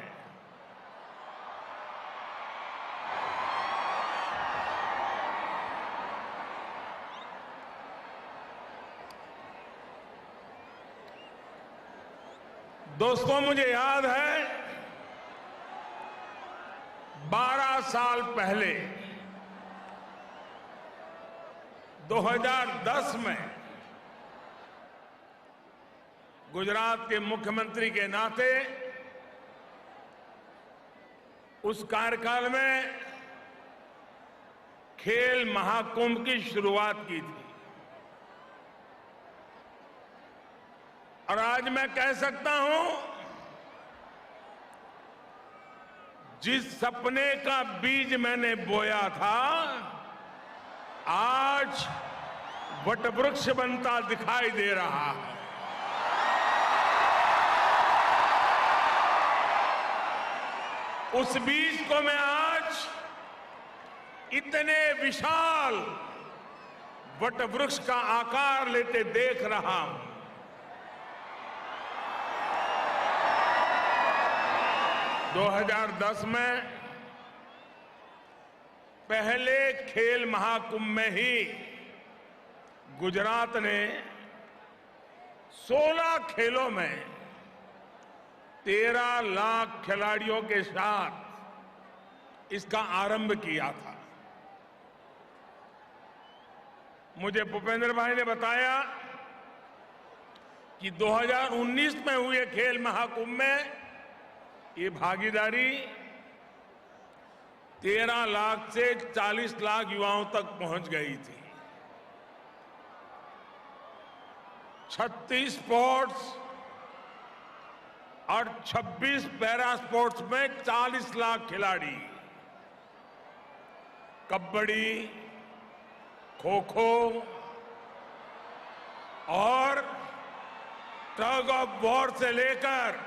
दोस्तों, मुझे याद है 12 साल पहले 2010 में गुजरात के मुख्यमंत्री के नाते उस कार्यकाल में खेल महाकुंभ की शुरुआत की थी। और आज मैं कह सकता हूं, जिस सपने का बीज मैंने बोया था, आज वटवृक्ष बनता दिखाई दे रहा है। उस बीज को मैं आज इतने विशाल वटवृक्ष का आकार लेते देख रहा हूं। दो 2010 में पहले खेल महाकुंभ में ही गुजरात ने 16 खेलों में 13 लाख खिलाड़ियों के साथ इसका आरंभ किया था। मुझे भूपेंद्र भाई ने बताया कि 2019 में हुए खेल महाकुंभ में ये भागीदारी 13 लाख से 40 लाख युवाओं तक पहुंच गई थी। 36 स्पोर्ट्स और 26 पैरा स्पोर्ट्स में 40 लाख खिलाड़ी, कबड्डी, खो खो और टग ऑफ वॉर से लेकर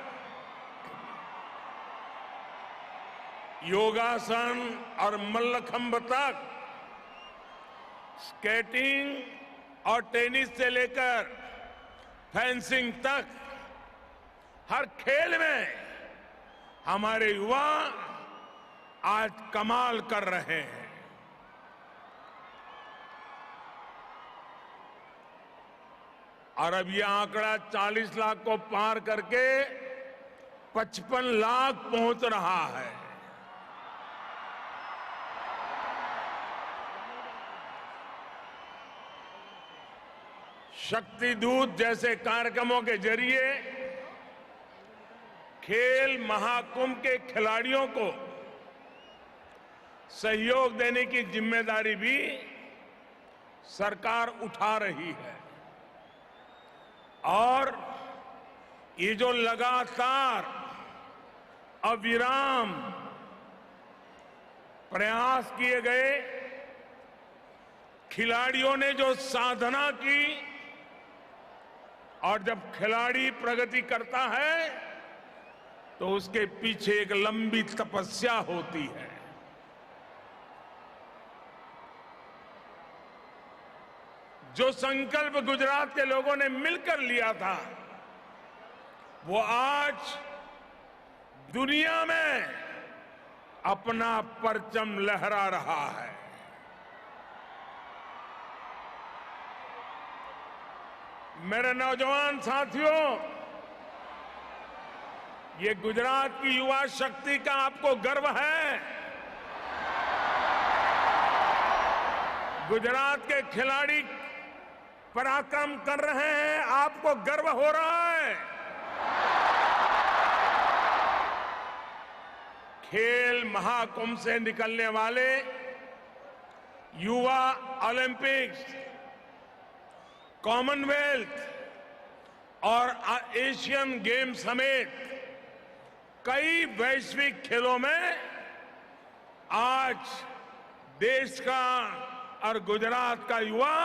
योगासन और मल्लखंब तक, स्केटिंग और टेनिस से लेकर फेंसिंग तक, हर खेल में हमारे युवा आज कमाल कर रहे हैं। और अब यह आंकड़ा 40 लाख को पार करके 55 लाख पहुंच रहा है। शक्ति दूत जैसे कार्यक्रमों के जरिए खेल महाकुंभ के खिलाड़ियों को सहयोग देने की जिम्मेदारी भी सरकार उठा रही है। और ये जो लगातार अविराम प्रयास किए गए, खिलाड़ियों ने जो साधना की, और जब खिलाड़ी प्रगति करता है तो उसके पीछे एक लंबी तपस्या होती है। जो संकल्प गुजरात के लोगों ने मिलकर लिया था, वो आज दुनिया में अपना परचम लहरा रहा है। मेरे नौजवान साथियों, ये गुजरात की युवा शक्ति का आपको गर्व है। गुजरात के खिलाड़ी पराक्रम कर रहे हैं, आपको गर्व हो रहा है। खेल महाकुंभ से निकलने वाले युवा ओलंपिक्स, कॉमनवेल्थ और एशियन गेम्स समेत कई वैश्विक खेलों में आज देश का और गुजरात का युवा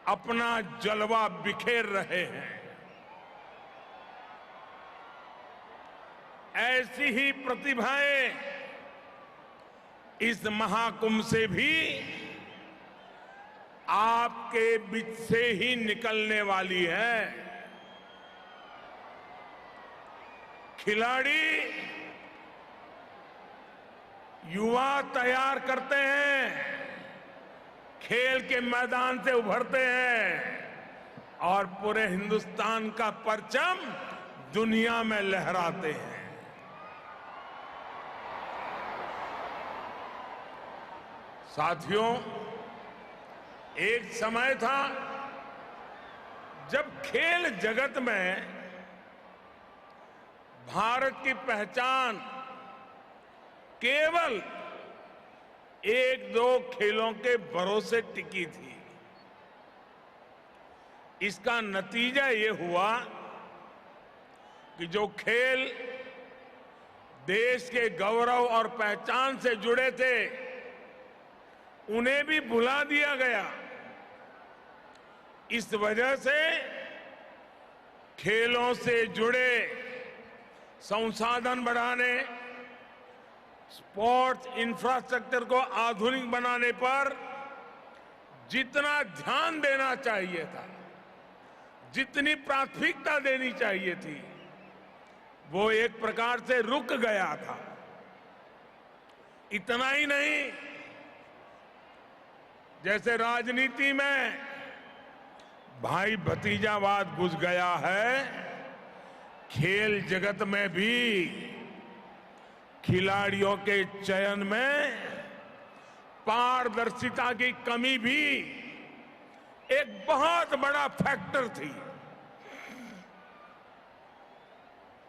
अपना जलवा बिखेर रहे हैं। ऐसी ही प्रतिभाएं इस महाकुंभ से भी आपके बीच से ही निकलने वाली है। खिलाड़ी युवा तैयार करते हैं, खेल के मैदान से उभरते हैं और पूरे हिंदुस्तान का परचम दुनिया में लहराते हैं। साथियों, एक समय था जब खेल जगत में भारत की पहचान केवल एक दो खेलों के भरोसे टिकी थी। इसका नतीजा ये हुआ कि जो खेल देश के गौरव और पहचान से जुड़े थे, उन्हें भी भुला दिया गया। इस वजह से खेलों से जुड़े संसाधन बढ़ाने, स्पोर्ट्स इंफ्रास्ट्रक्चर को आधुनिक बनाने पर जितना ध्यान देना चाहिए था, जितनी प्राथमिकता देनी चाहिए थी, वो एक प्रकार से रुक गया था। इतना ही नहीं, जैसे राजनीति में भाई भतीजावाद घुस गया है, खेल जगत में भी खिलाड़ियों के चयन में पारदर्शिता की कमी भी एक बहुत बड़ा फैक्टर थी।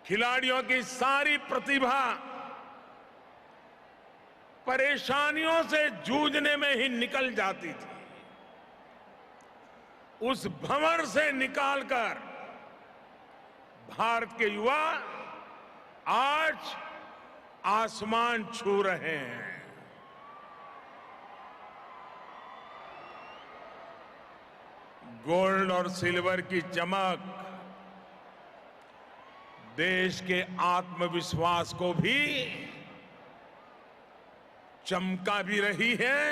खिलाड़ियों की सारी प्रतिभा परेशानियों से जूझने में ही निकल जाती थी। उस भंवर से निकालकर भारत के युवा आज आसमान छू रहे हैं। गोल्ड और सिल्वर की चमक देश के आत्मविश्वास को भी चमका भी रही है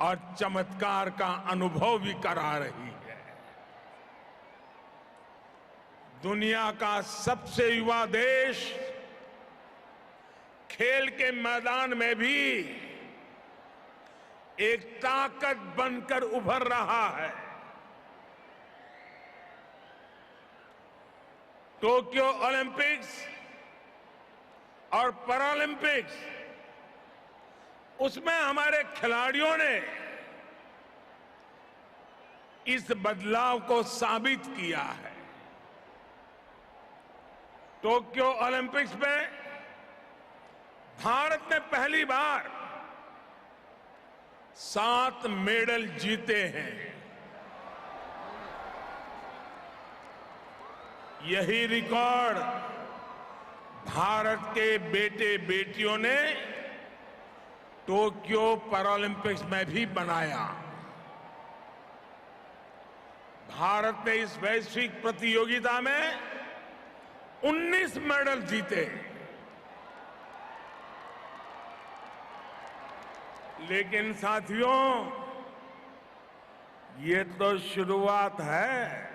और चमत्कार का अनुभव भी करा रही है। दुनिया का सबसे युवा देश खेल के मैदान में भी एक ताकत बनकर उभर रहा है। टोक्यो ओलंपिक्स और पैरालंपिक्स, उसमें हमारे खिलाड़ियों ने इस बदलाव को साबित किया है। टोक्यो ओलंपिक्स में भारत ने पहली बार 7 मेडल जीते हैं। यही रिकॉर्ड भारत के बेटे बेटियों ने टोक्यो पैरालंपिक्स में भी बनाया। भारत ने इस वैश्विक प्रतियोगिता में 19 मेडल जीते। लेकिन साथियों, ये तो शुरुआत है।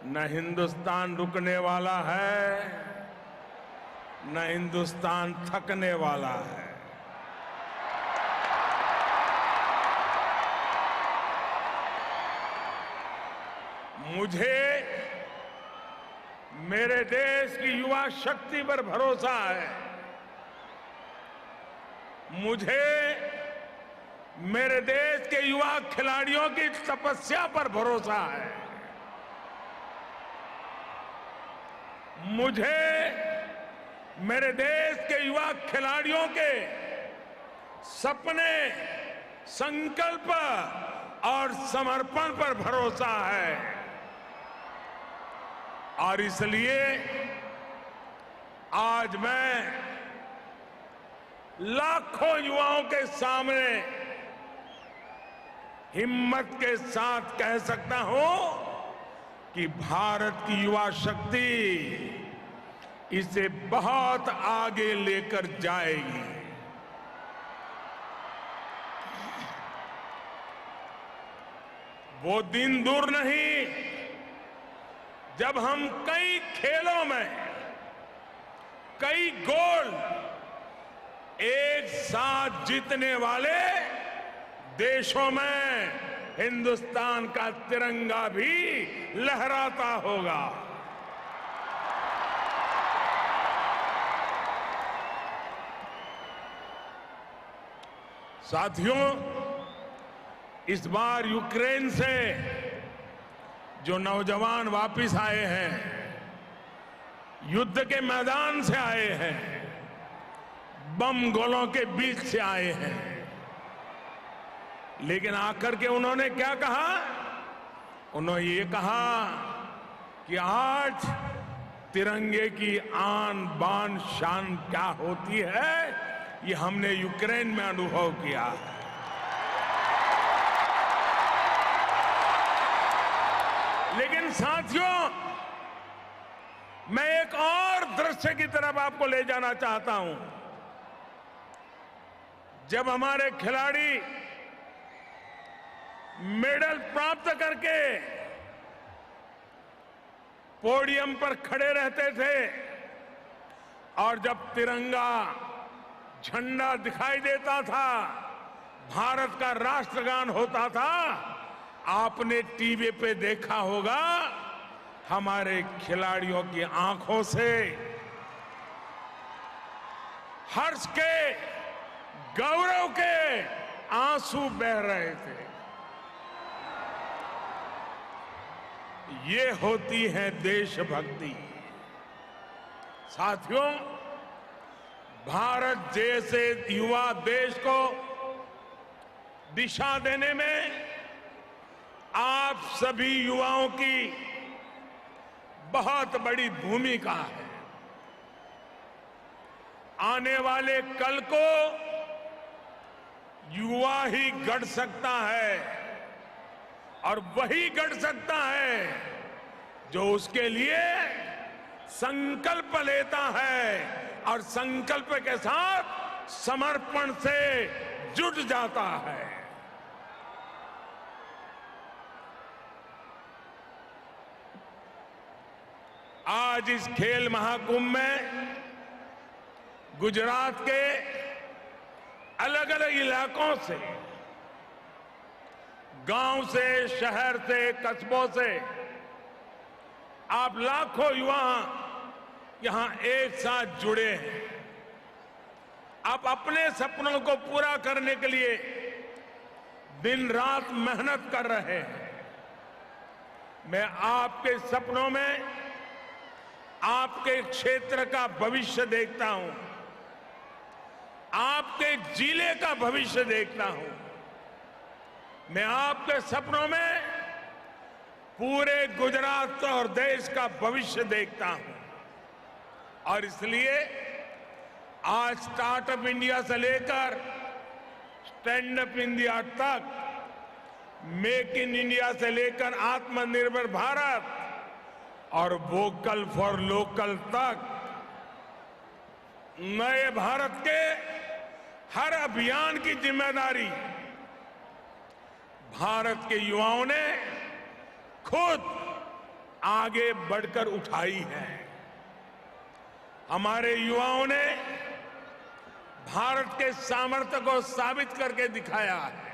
न हिंदुस्तान रुकने वाला है, न हिंदुस्तान थकने वाला है। मुझे मेरे देश की युवा शक्ति पर भरोसा है। मुझे मेरे देश के युवा खिलाड़ियों की तपस्या पर भरोसा है। मुझे मेरे देश के युवा खिलाड़ियों के सपने, संकल्प और समर्पण पर भरोसा है। और इसलिए आज मैं लाखों युवाओं के सामने हिम्मत के साथ कह सकता हूं कि भारत की युवा शक्ति इसे बहुत आगे लेकर जाएगी। वो दिन दूर नहीं जब हम कई खेलों में कई गोल एक साथ जीतने वाले देशों में हिंदुस्तान का तिरंगा भी लहराता होगा। साथियों, इस बार यूक्रेन से जो नौजवान वापस आए हैं, युद्ध के मैदान से आए हैं, बम गोलों के बीच से आए हैं, लेकिन आकर के उन्होंने क्या कहा? उन्होंने ये कहा कि आज तिरंगे की आन बान शान क्या होती है, ये हमने यूक्रेन में अनुभव किया है। लेकिन साथियों, मैं एक और दृश्य की तरफ आपको ले जाना चाहता हूं। जब हमारे खिलाड़ी मेडल प्राप्त करके पोडियम पर खड़े रहते थे और जब तिरंगा झंडा दिखाई देता था, भारत का राष्ट्रगान होता था, आपने टीवी पे देखा होगा हमारे खिलाड़ियों की आंखों से हर्ष के, गौरव के आंसू बह रहे थे। ये होती है देशभक्ति। साथियों, भारत जैसे युवा देश को दिशा देने में आप सभी युवाओं की बहुत बड़ी भूमिका है। आने वाले कल को युवा ही गढ़ सकता है, और वही गढ़ सकता है जो उसके लिए संकल्प लेता है और संकल्प के साथ समर्पण से जुट जाता है। आज आज इस खेल महाकुंभ में गुजरात के अलग अलग इलाकों से, गांव से, शहर से, कस्बों से आप लाखों युवा यहां एक साथ जुड़े हैं। आप अपने सपनों को पूरा करने के लिए दिन रात मेहनत कर रहे हैं। मैं आपके सपनों में आपके क्षेत्र का भविष्य देखता हूं, आपके जिले का भविष्य देखता हूं। मैं आपके सपनों में पूरे गुजरात और देश का भविष्य देखता हूं। और इसलिए आज स्टार्टअप इंडिया से लेकर स्टैंड अप इंडिया तक, मेक इन इंडिया से लेकर आत्मनिर्भर भारत और वोकल फॉर लोकल तक, नए भारत के हर अभियान की जिम्मेदारी भारत के युवाओं ने खुद आगे बढ़कर उठाई है। हमारे युवाओं ने भारत के सामर्थ्य को साबित करके दिखाया है।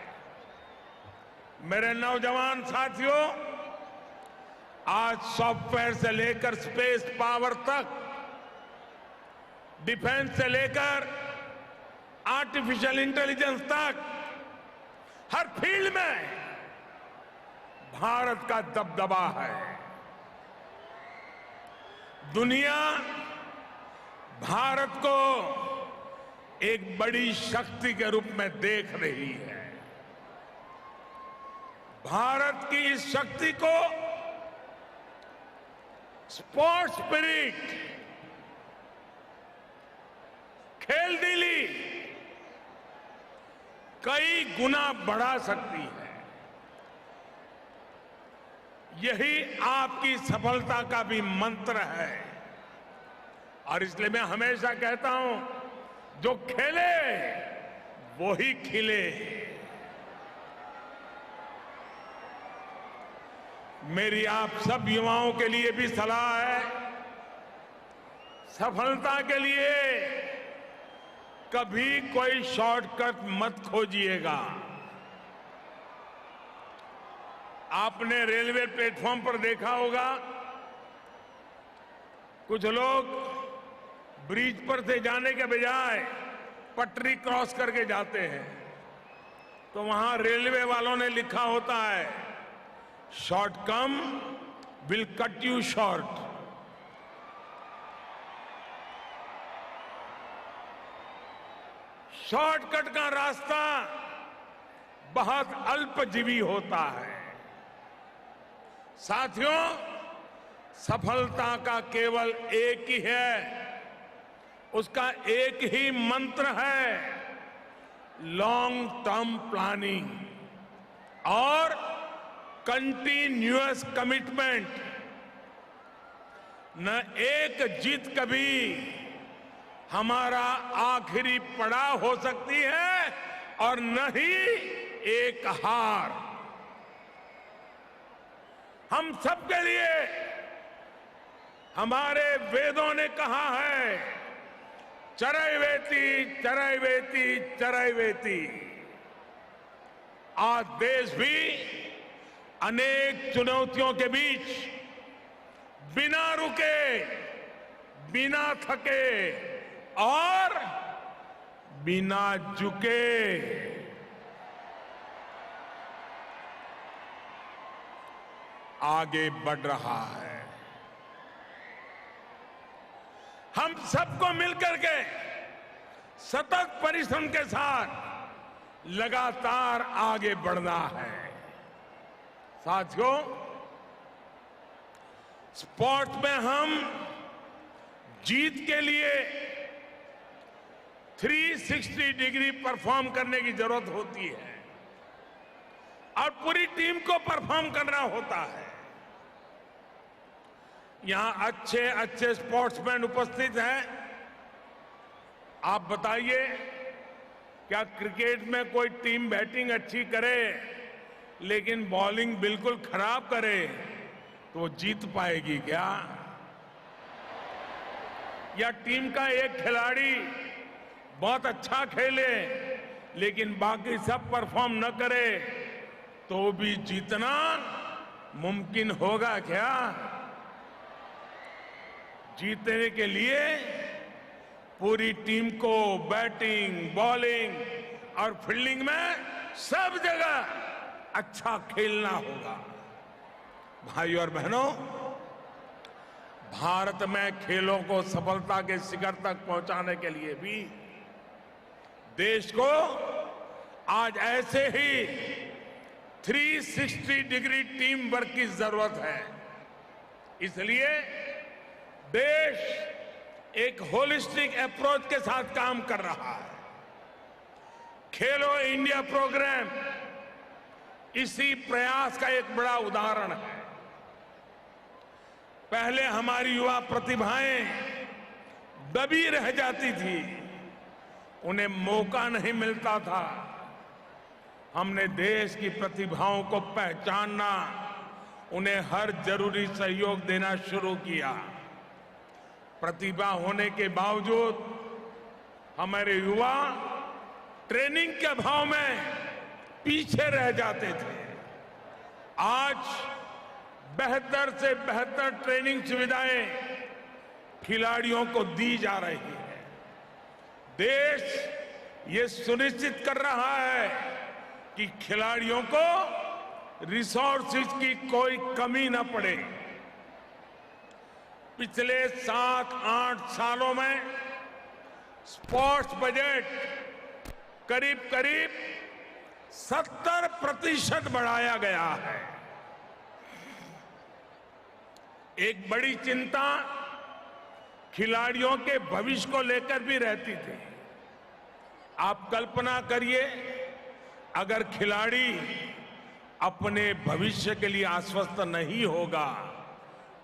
मेरे नौजवान साथियों, आज सॉफ्टवेयर से लेकर स्पेस पावर तक, डिफेंस से लेकर आर्टिफिशियल इंटेलिजेंस तक, हर फील्ड में भारत का दबदबा है। दुनिया भारत को एक बड़ी शक्ति के रूप में देख रही है। भारत की इस शक्ति को स्पोर्ट्स स्पिरिट, खेल दिली कई गुना बढ़ा सकती है। यही आपकी सफलता का भी मंत्र है। और इसलिए मैं हमेशा कहता हूं, जो खेले वो ही खिले। मेरी आप सब युवाओं के लिए भी सलाह है, सफलता के लिए कभी कोई शॉर्टकट मत खोजिएगा। आपने रेलवे प्लेटफॉर्म पर देखा होगा, कुछ लोग ब्रिज पर से जाने के बजाय पटरी क्रॉस करके जाते हैं, तो वहां रेलवे वालों ने लिखा होता है, short come will cut you short. Shortcut का रास्ता बहुत अल्पजीवी होता है। साथियों, सफलता का केवल एक ही है, उसका एक ही मंत्र है, लॉन्ग टर्म प्लानिंग और कंटिन्यूअस कमिटमेंट। न एक जीत कभी हमारा आखिरी पड़ाव हो सकती है और न ही एक हार। हम सबके लिए हमारे वेदों ने कहा है, चरैवेति चरैवेति चरैवेति। आज देश भी अनेक चुनौतियों के बीच बिना रुके, बिना थके और बिना झुके आगे बढ़ रहा है। हम सबको मिलकर के सतत परिश्रम के साथ लगातार आगे बढ़ना है। साथियों, स्पोर्ट्स में हम जीत के लिए 360 डिग्री परफॉर्म करने की जरूरत होती है और पूरी टीम को परफॉर्म करना होता है। यहां अच्छे अच्छे स्पोर्ट्समैन उपस्थित हैं। आप बताइए, क्या क्रिकेट में कोई टीम बैटिंग अच्छी करे लेकिन बॉलिंग बिल्कुल खराब करे तो वो जीत पाएगी क्या? या टीम का एक खिलाड़ी बहुत अच्छा खेले लेकिन बाकी सब परफॉर्म न करे तो भी जीतना मुमकिन होगा क्या? जीतने के लिए पूरी टीम को बैटिंग, बॉलिंग और फील्डिंग में सब जगह अच्छा खेलना होगा। भाई और बहनों, भारत में खेलों को सफलता के शिखर तक पहुंचाने के लिए भी देश को आज ऐसे ही 360 डिग्री टीम वर्क की जरूरत है। इसलिए देश एक होलिस्टिक अप्रोच के साथ काम कर रहा है। खेलो इंडिया प्रोग्राम इसी प्रयास का एक बड़ा उदाहरण है। पहले हमारी युवा प्रतिभाएं दबी रह जाती थी, उन्हें मौका नहीं मिलता था। हमने देश की प्रतिभाओं को पहचानना, उन्हें हर जरूरी सहयोग देना शुरू किया। प्रतिभा होने के बावजूद हमारे युवा ट्रेनिंग के अभाव में पीछे रह जाते थे। आज बेहतर से बेहतर ट्रेनिंग सुविधाएं खिलाड़ियों को दी जा रही है। देश ये सुनिश्चित कर रहा है कि खिलाड़ियों को रिसोर्सेज की कोई कमी न पड़े। पिछले 7-8 सालों में स्पोर्ट्स बजट करीब 70% बढ़ाया गया है। एक बड़ी चिंता खिलाड़ियों के भविष्य को लेकर भी रहती थी। आप कल्पना करिए, अगर खिलाड़ी अपने भविष्य के लिए आश्वस्त नहीं होगा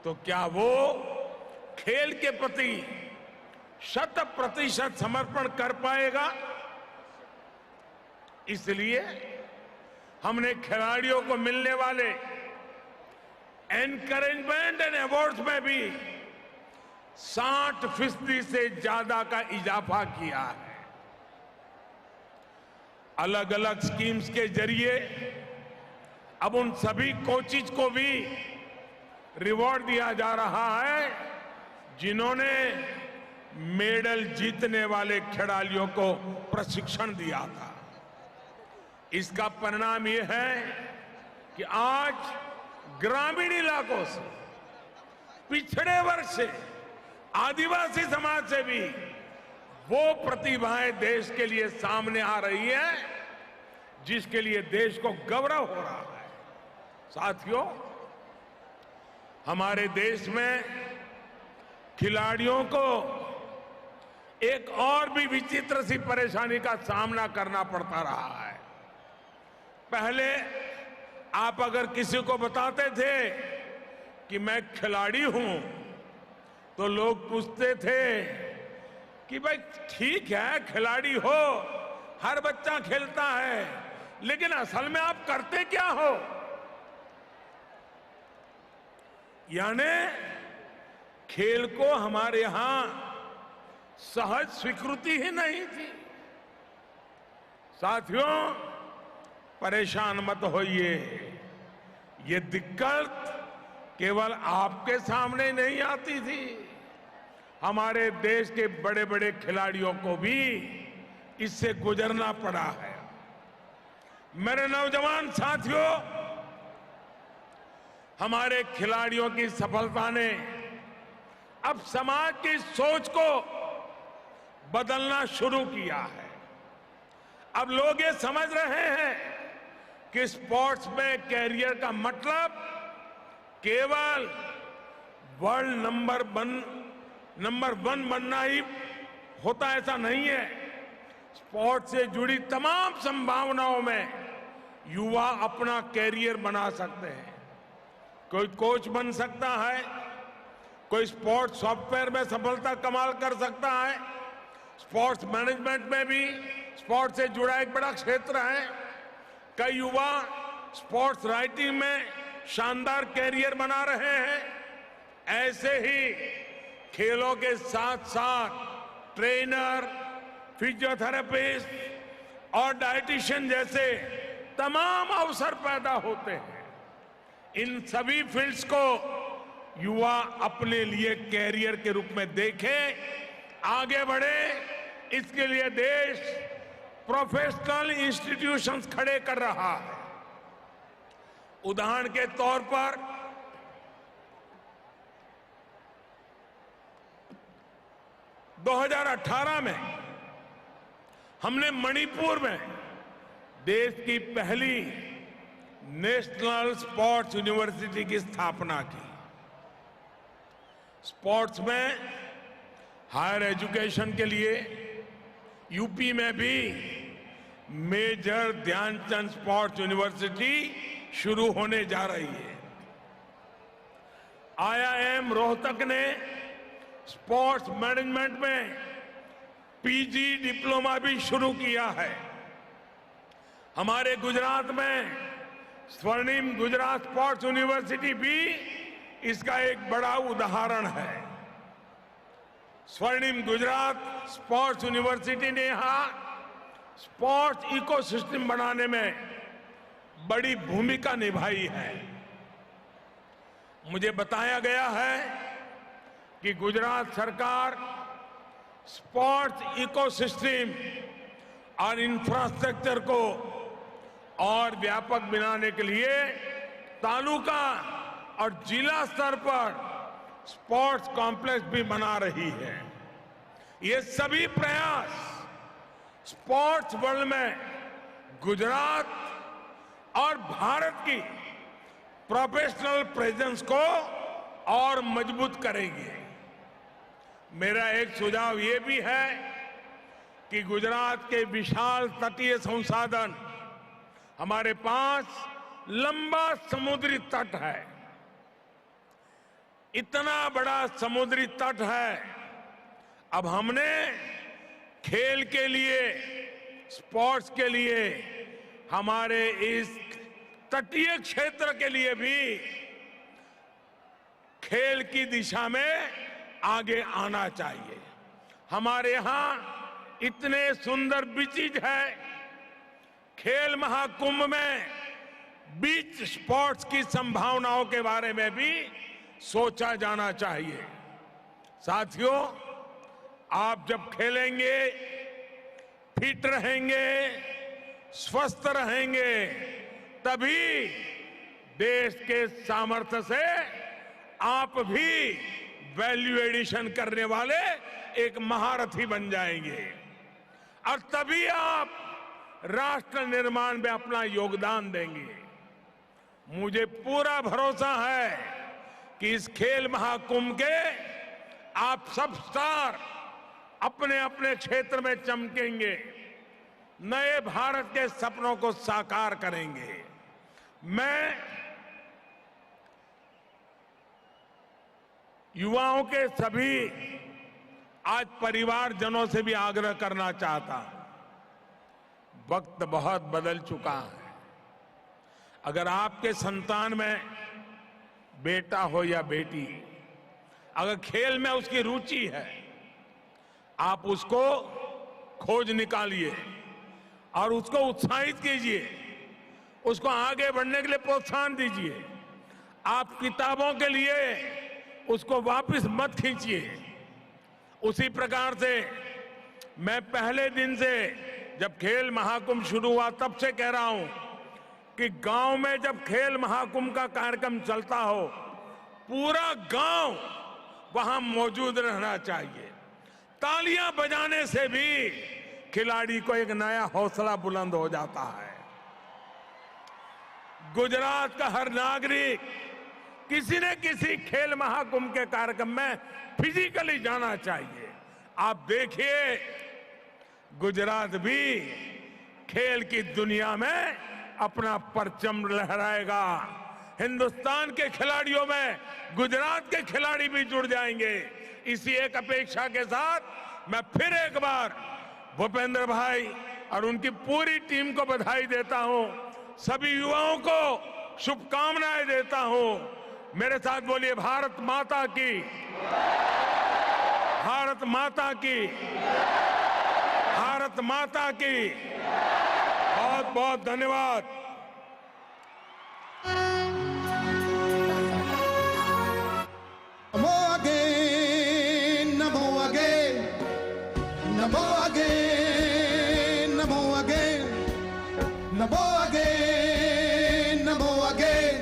तो क्या वो खेल के प्रति 100% समर्पण कर पाएगा? इसलिए हमने खिलाड़ियों को मिलने वाले एनकरेजमेंट एंड अवार्ड्स में भी 60% से ज्यादा का इजाफा किया है। अलग अलग स्कीम्स के जरिए अब उन सभी कोचिज को भी रिवॉर्ड दिया जा रहा है जिन्होंने मेडल जीतने वाले खिलाड़ियों को प्रशिक्षण दिया था। इसका परिणाम यह है कि आज ग्रामीण इलाकों से, पिछड़े वर्ग से, आदिवासी समाज से भी वो प्रतिभाएं देश के लिए सामने आ रही है जिसके लिए देश को गौरव हो रहा है। साथियों, हमारे देश में खिलाड़ियों को एक और भी विचित्र सी परेशानी का सामना करना पड़ता रहा है। पहले आप अगर किसी को बताते थे कि मैं खिलाड़ी हूं तो लोग पूछते थे कि भाई ठीक है, खिलाड़ी हो, हर बच्चा खेलता है, लेकिन असल में आप करते क्या हो? यानी खेल को हमारे यहां सहज स्वीकृति ही नहीं थी। साथियों, परेशान मत होइए, ये दिक्कत केवल आपके सामने नहीं आती थी, हमारे देश के बड़े बड़े खिलाड़ियों को भी इससे गुजरना पड़ा है। मेरे नौजवान साथियों, हमारे खिलाड़ियों की सफलता ने अब समाज की सोच को बदलना शुरू किया है। अब लोग ये समझ रहे हैं कि स्पोर्ट्स में कैरियर का मतलब केवल वर्ल्ड नंबर वन बनना ही होता, ऐसा नहीं है। स्पोर्ट्स से जुड़ी तमाम संभावनाओं में युवा अपना कैरियर बना सकते हैं। कोई कोच बन सकता है, कोई स्पोर्ट्स सॉफ्टवेयर में सफलता कमाल कर सकता है, स्पोर्ट्स मैनेजमेंट में भी स्पोर्ट्स से जुड़ा एक बड़ा क्षेत्र है। कई युवा स्पोर्ट्स राइटिंग में शानदार कैरियर बना रहे हैं। ऐसे ही खेलों के साथ साथ ट्रेनर, फिजियोथेरेपिस्ट और डाइटिशियन जैसे तमाम अवसर पैदा होते हैं। इन सभी फील्ड्स को युवा अपने लिए कैरियर के रूप में देखें, आगे बढ़े, इसके लिए देश प्रोफेशनल इंस्टीट्यूशंस खड़े कर रहा है। उदाहरण के तौर पर 2018 में हमने मणिपुर में देश की पहली नेशनल स्पोर्ट्स यूनिवर्सिटी की स्थापना की। स्पोर्ट्स में हायर एजुकेशन के लिए यूपी में भी मेजर ध्यानचंद स्पोर्ट्स यूनिवर्सिटी शुरू होने जा रही है। IIM रोहतक ने स्पोर्ट्स मैनेजमेंट में पीजी डिप्लोमा भी शुरू किया है। हमारे गुजरात में स्वर्णिम गुजरात स्पोर्ट्स यूनिवर्सिटी भी इसका एक बड़ा उदाहरण है। स्वर्णिम गुजरात स्पोर्ट्स यूनिवर्सिटी ने यहां स्पोर्ट्स इकोसिस्टम बनाने में बड़ी भूमिका निभाई है। मुझे बताया गया है कि गुजरात सरकार स्पोर्ट्स इकोसिस्टम और इंफ्रास्ट्रक्चर को और व्यापक बनाने के लिए तालुका और जिला स्तर पर स्पोर्ट्स कॉम्प्लेक्स भी बना रही है। ये सभी प्रयास स्पोर्ट्स वर्ल्ड में गुजरात और भारत की प्रोफेशनल प्रेजेंस को और मजबूत करेंगे। मेरा एक सुझाव ये भी है कि गुजरात के विशाल तटीय संसाधन, हमारे पास लंबा समुद्री तट है, इतना बड़ा समुद्री तट है। अब हमने खेल के लिए, स्पोर्ट्स के लिए, हमारे इस तटीय क्षेत्र के लिए भी खेल की दिशा में आगे आना चाहिए। हमारे यहाँ इतने सुंदर बीचेज है। खेल महाकुंभ में बीच स्पोर्ट्स की संभावनाओं के बारे में भी सोचा जाना चाहिए। साथियों, आप जब खेलेंगे, फिट रहेंगे, स्वस्थ रहेंगे, तभी देश के सामर्थ्य से आप भी वैल्यू एडिशन करने वाले एक महारथी बन जाएंगे और तभी आप राष्ट्र निर्माण में अपना योगदान देंगे। मुझे पूरा भरोसा है कि इस खेल महाकुंभ के आप सब स्टार अपने अपने क्षेत्र में चमकेंगे, नए भारत के सपनों को साकार करेंगे। मैं युवाओं के सभी आज परिवारजनों से भी आग्रह करना चाहता हूं, वक्त बहुत बदल चुका है। अगर आपके संतान में बेटा हो या बेटी, अगर खेल में उसकी रुचि है, आप उसको खोज निकालिए और उसको उत्साहित कीजिए, उसको आगे बढ़ने के लिए प्रोत्साहन दीजिए। आप किताबों के लिए उसको वापस मत खींचिए। उसी प्रकार से मैं पहले दिन से, जब खेल महाकुंभ शुरू हुआ तब से कह रहा हूं कि गांव में जब खेल महाकुंभ का कार्यक्रम चलता हो, पूरा गांव वहां मौजूद रहना चाहिए। तालियां बजाने से भी खिलाड़ी को एक नया हौसला बुलंद हो जाता है। गुजरात का हर नागरिक किसी न किसी खेल महाकुंभ के कार्यक्रम में फिजिकली जाना चाहिए। आप देखिए, गुजरात भी खेल की दुनिया में अपना परचम लहराएगा। हिंदुस्तान के खिलाड़ियों में गुजरात के खिलाड़ी भी जुड़ जाएंगे। इसी एक अपेक्षा के साथ मैं फिर एक बार भूपेंद्र भाई और उनकी पूरी टीम को बधाई देता हूं। सभी युवाओं को शुभकामनाएं देता हूं। मेरे साथ बोलिए, भारत माता की। भारत माता की, भारत माता की। बहुत बहुत धन्यवाद। Namo again, Namo again, Namo again, Namo again, Namo again, Namo again,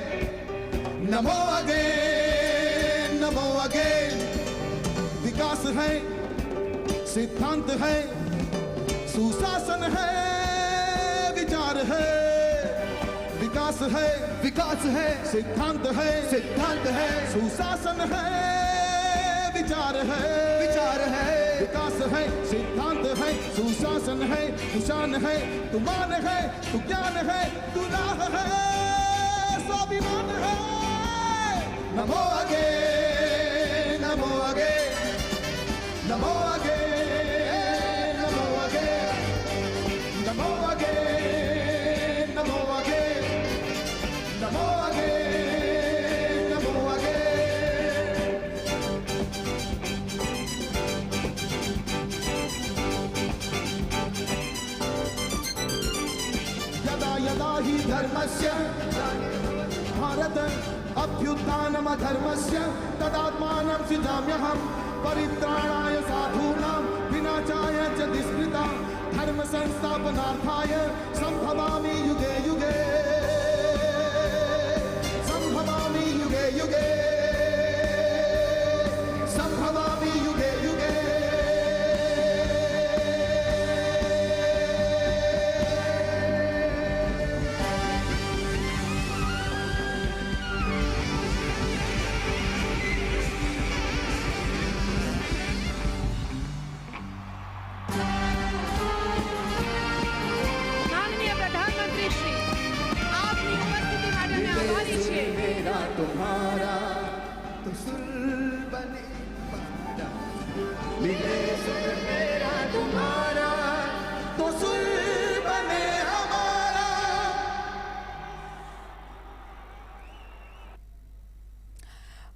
Namo again, Namo again। विकास है, सिद्धांत है, सुशासन है, विचार है। विकास है, विकास है, सिद्धांत है, सिद्धांत है, सुशासन है, विचार है, विचार है। विकास है, सिद्धांत है, सुशासन है, निशान है, तू मान है, तू ज्ञान है, तू राह है, स्वाभिमान है। नमो आगे, नमो आगे, नमो आगे, नमो आगे, नमो आगे, नमो आगे, नमो आगे, नमो आगे। यदा यदा हि धर्मस्य भारत अभ्युत्थानमधर्मस्य तदात्मानं सृजाम्यहं परित्राणाय साधूनां विनाशाय च दुष्कृतां धर्म संस्थापनार्थाय संभवामि युगे युगे, संभवामि युगे युगे, संभवामि युगे युगे। માનનીય પ્રધાનમંત્રી શ્રી, આપની ઉપસ્થિતિ માટે અમે આભારી છીએ। मेरा तुम्हारा तो सुर बने पारा, मिले सुर मेरा तुम्हारा तो सुर बने हमारा।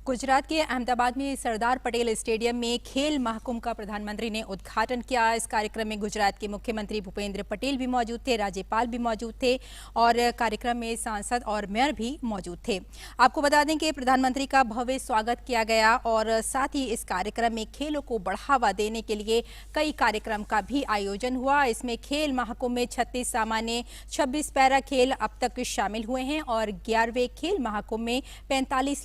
गुजरात के अहमदाबाद में सरदार पटेल स्टेडियम में खेल महाकुंभ का प्रधानमंत्री ने उद्घाटन किया। इस कार्यक्रम में गुजरात के मुख्यमंत्री भूपेंद्र पटेल भी मौजूद थे, राज्यपाल भी मौजूद थे और कार्यक्रम में सांसद और मेयर भी मौजूद थे। आपको बता दें कि प्रधानमंत्री का भव्य स्वागत किया गया और साथ ही इस कार्यक्रम में खेलों को बढ़ावा देने के लिए कई कार्यक्रम का भी आयोजन हुआ। इसमें खेल महाकुंभ में 36 सामान्य, 26 पैरा खेल अब तक शामिल हुए हैं और 11वें खेल महाकुंभ में 45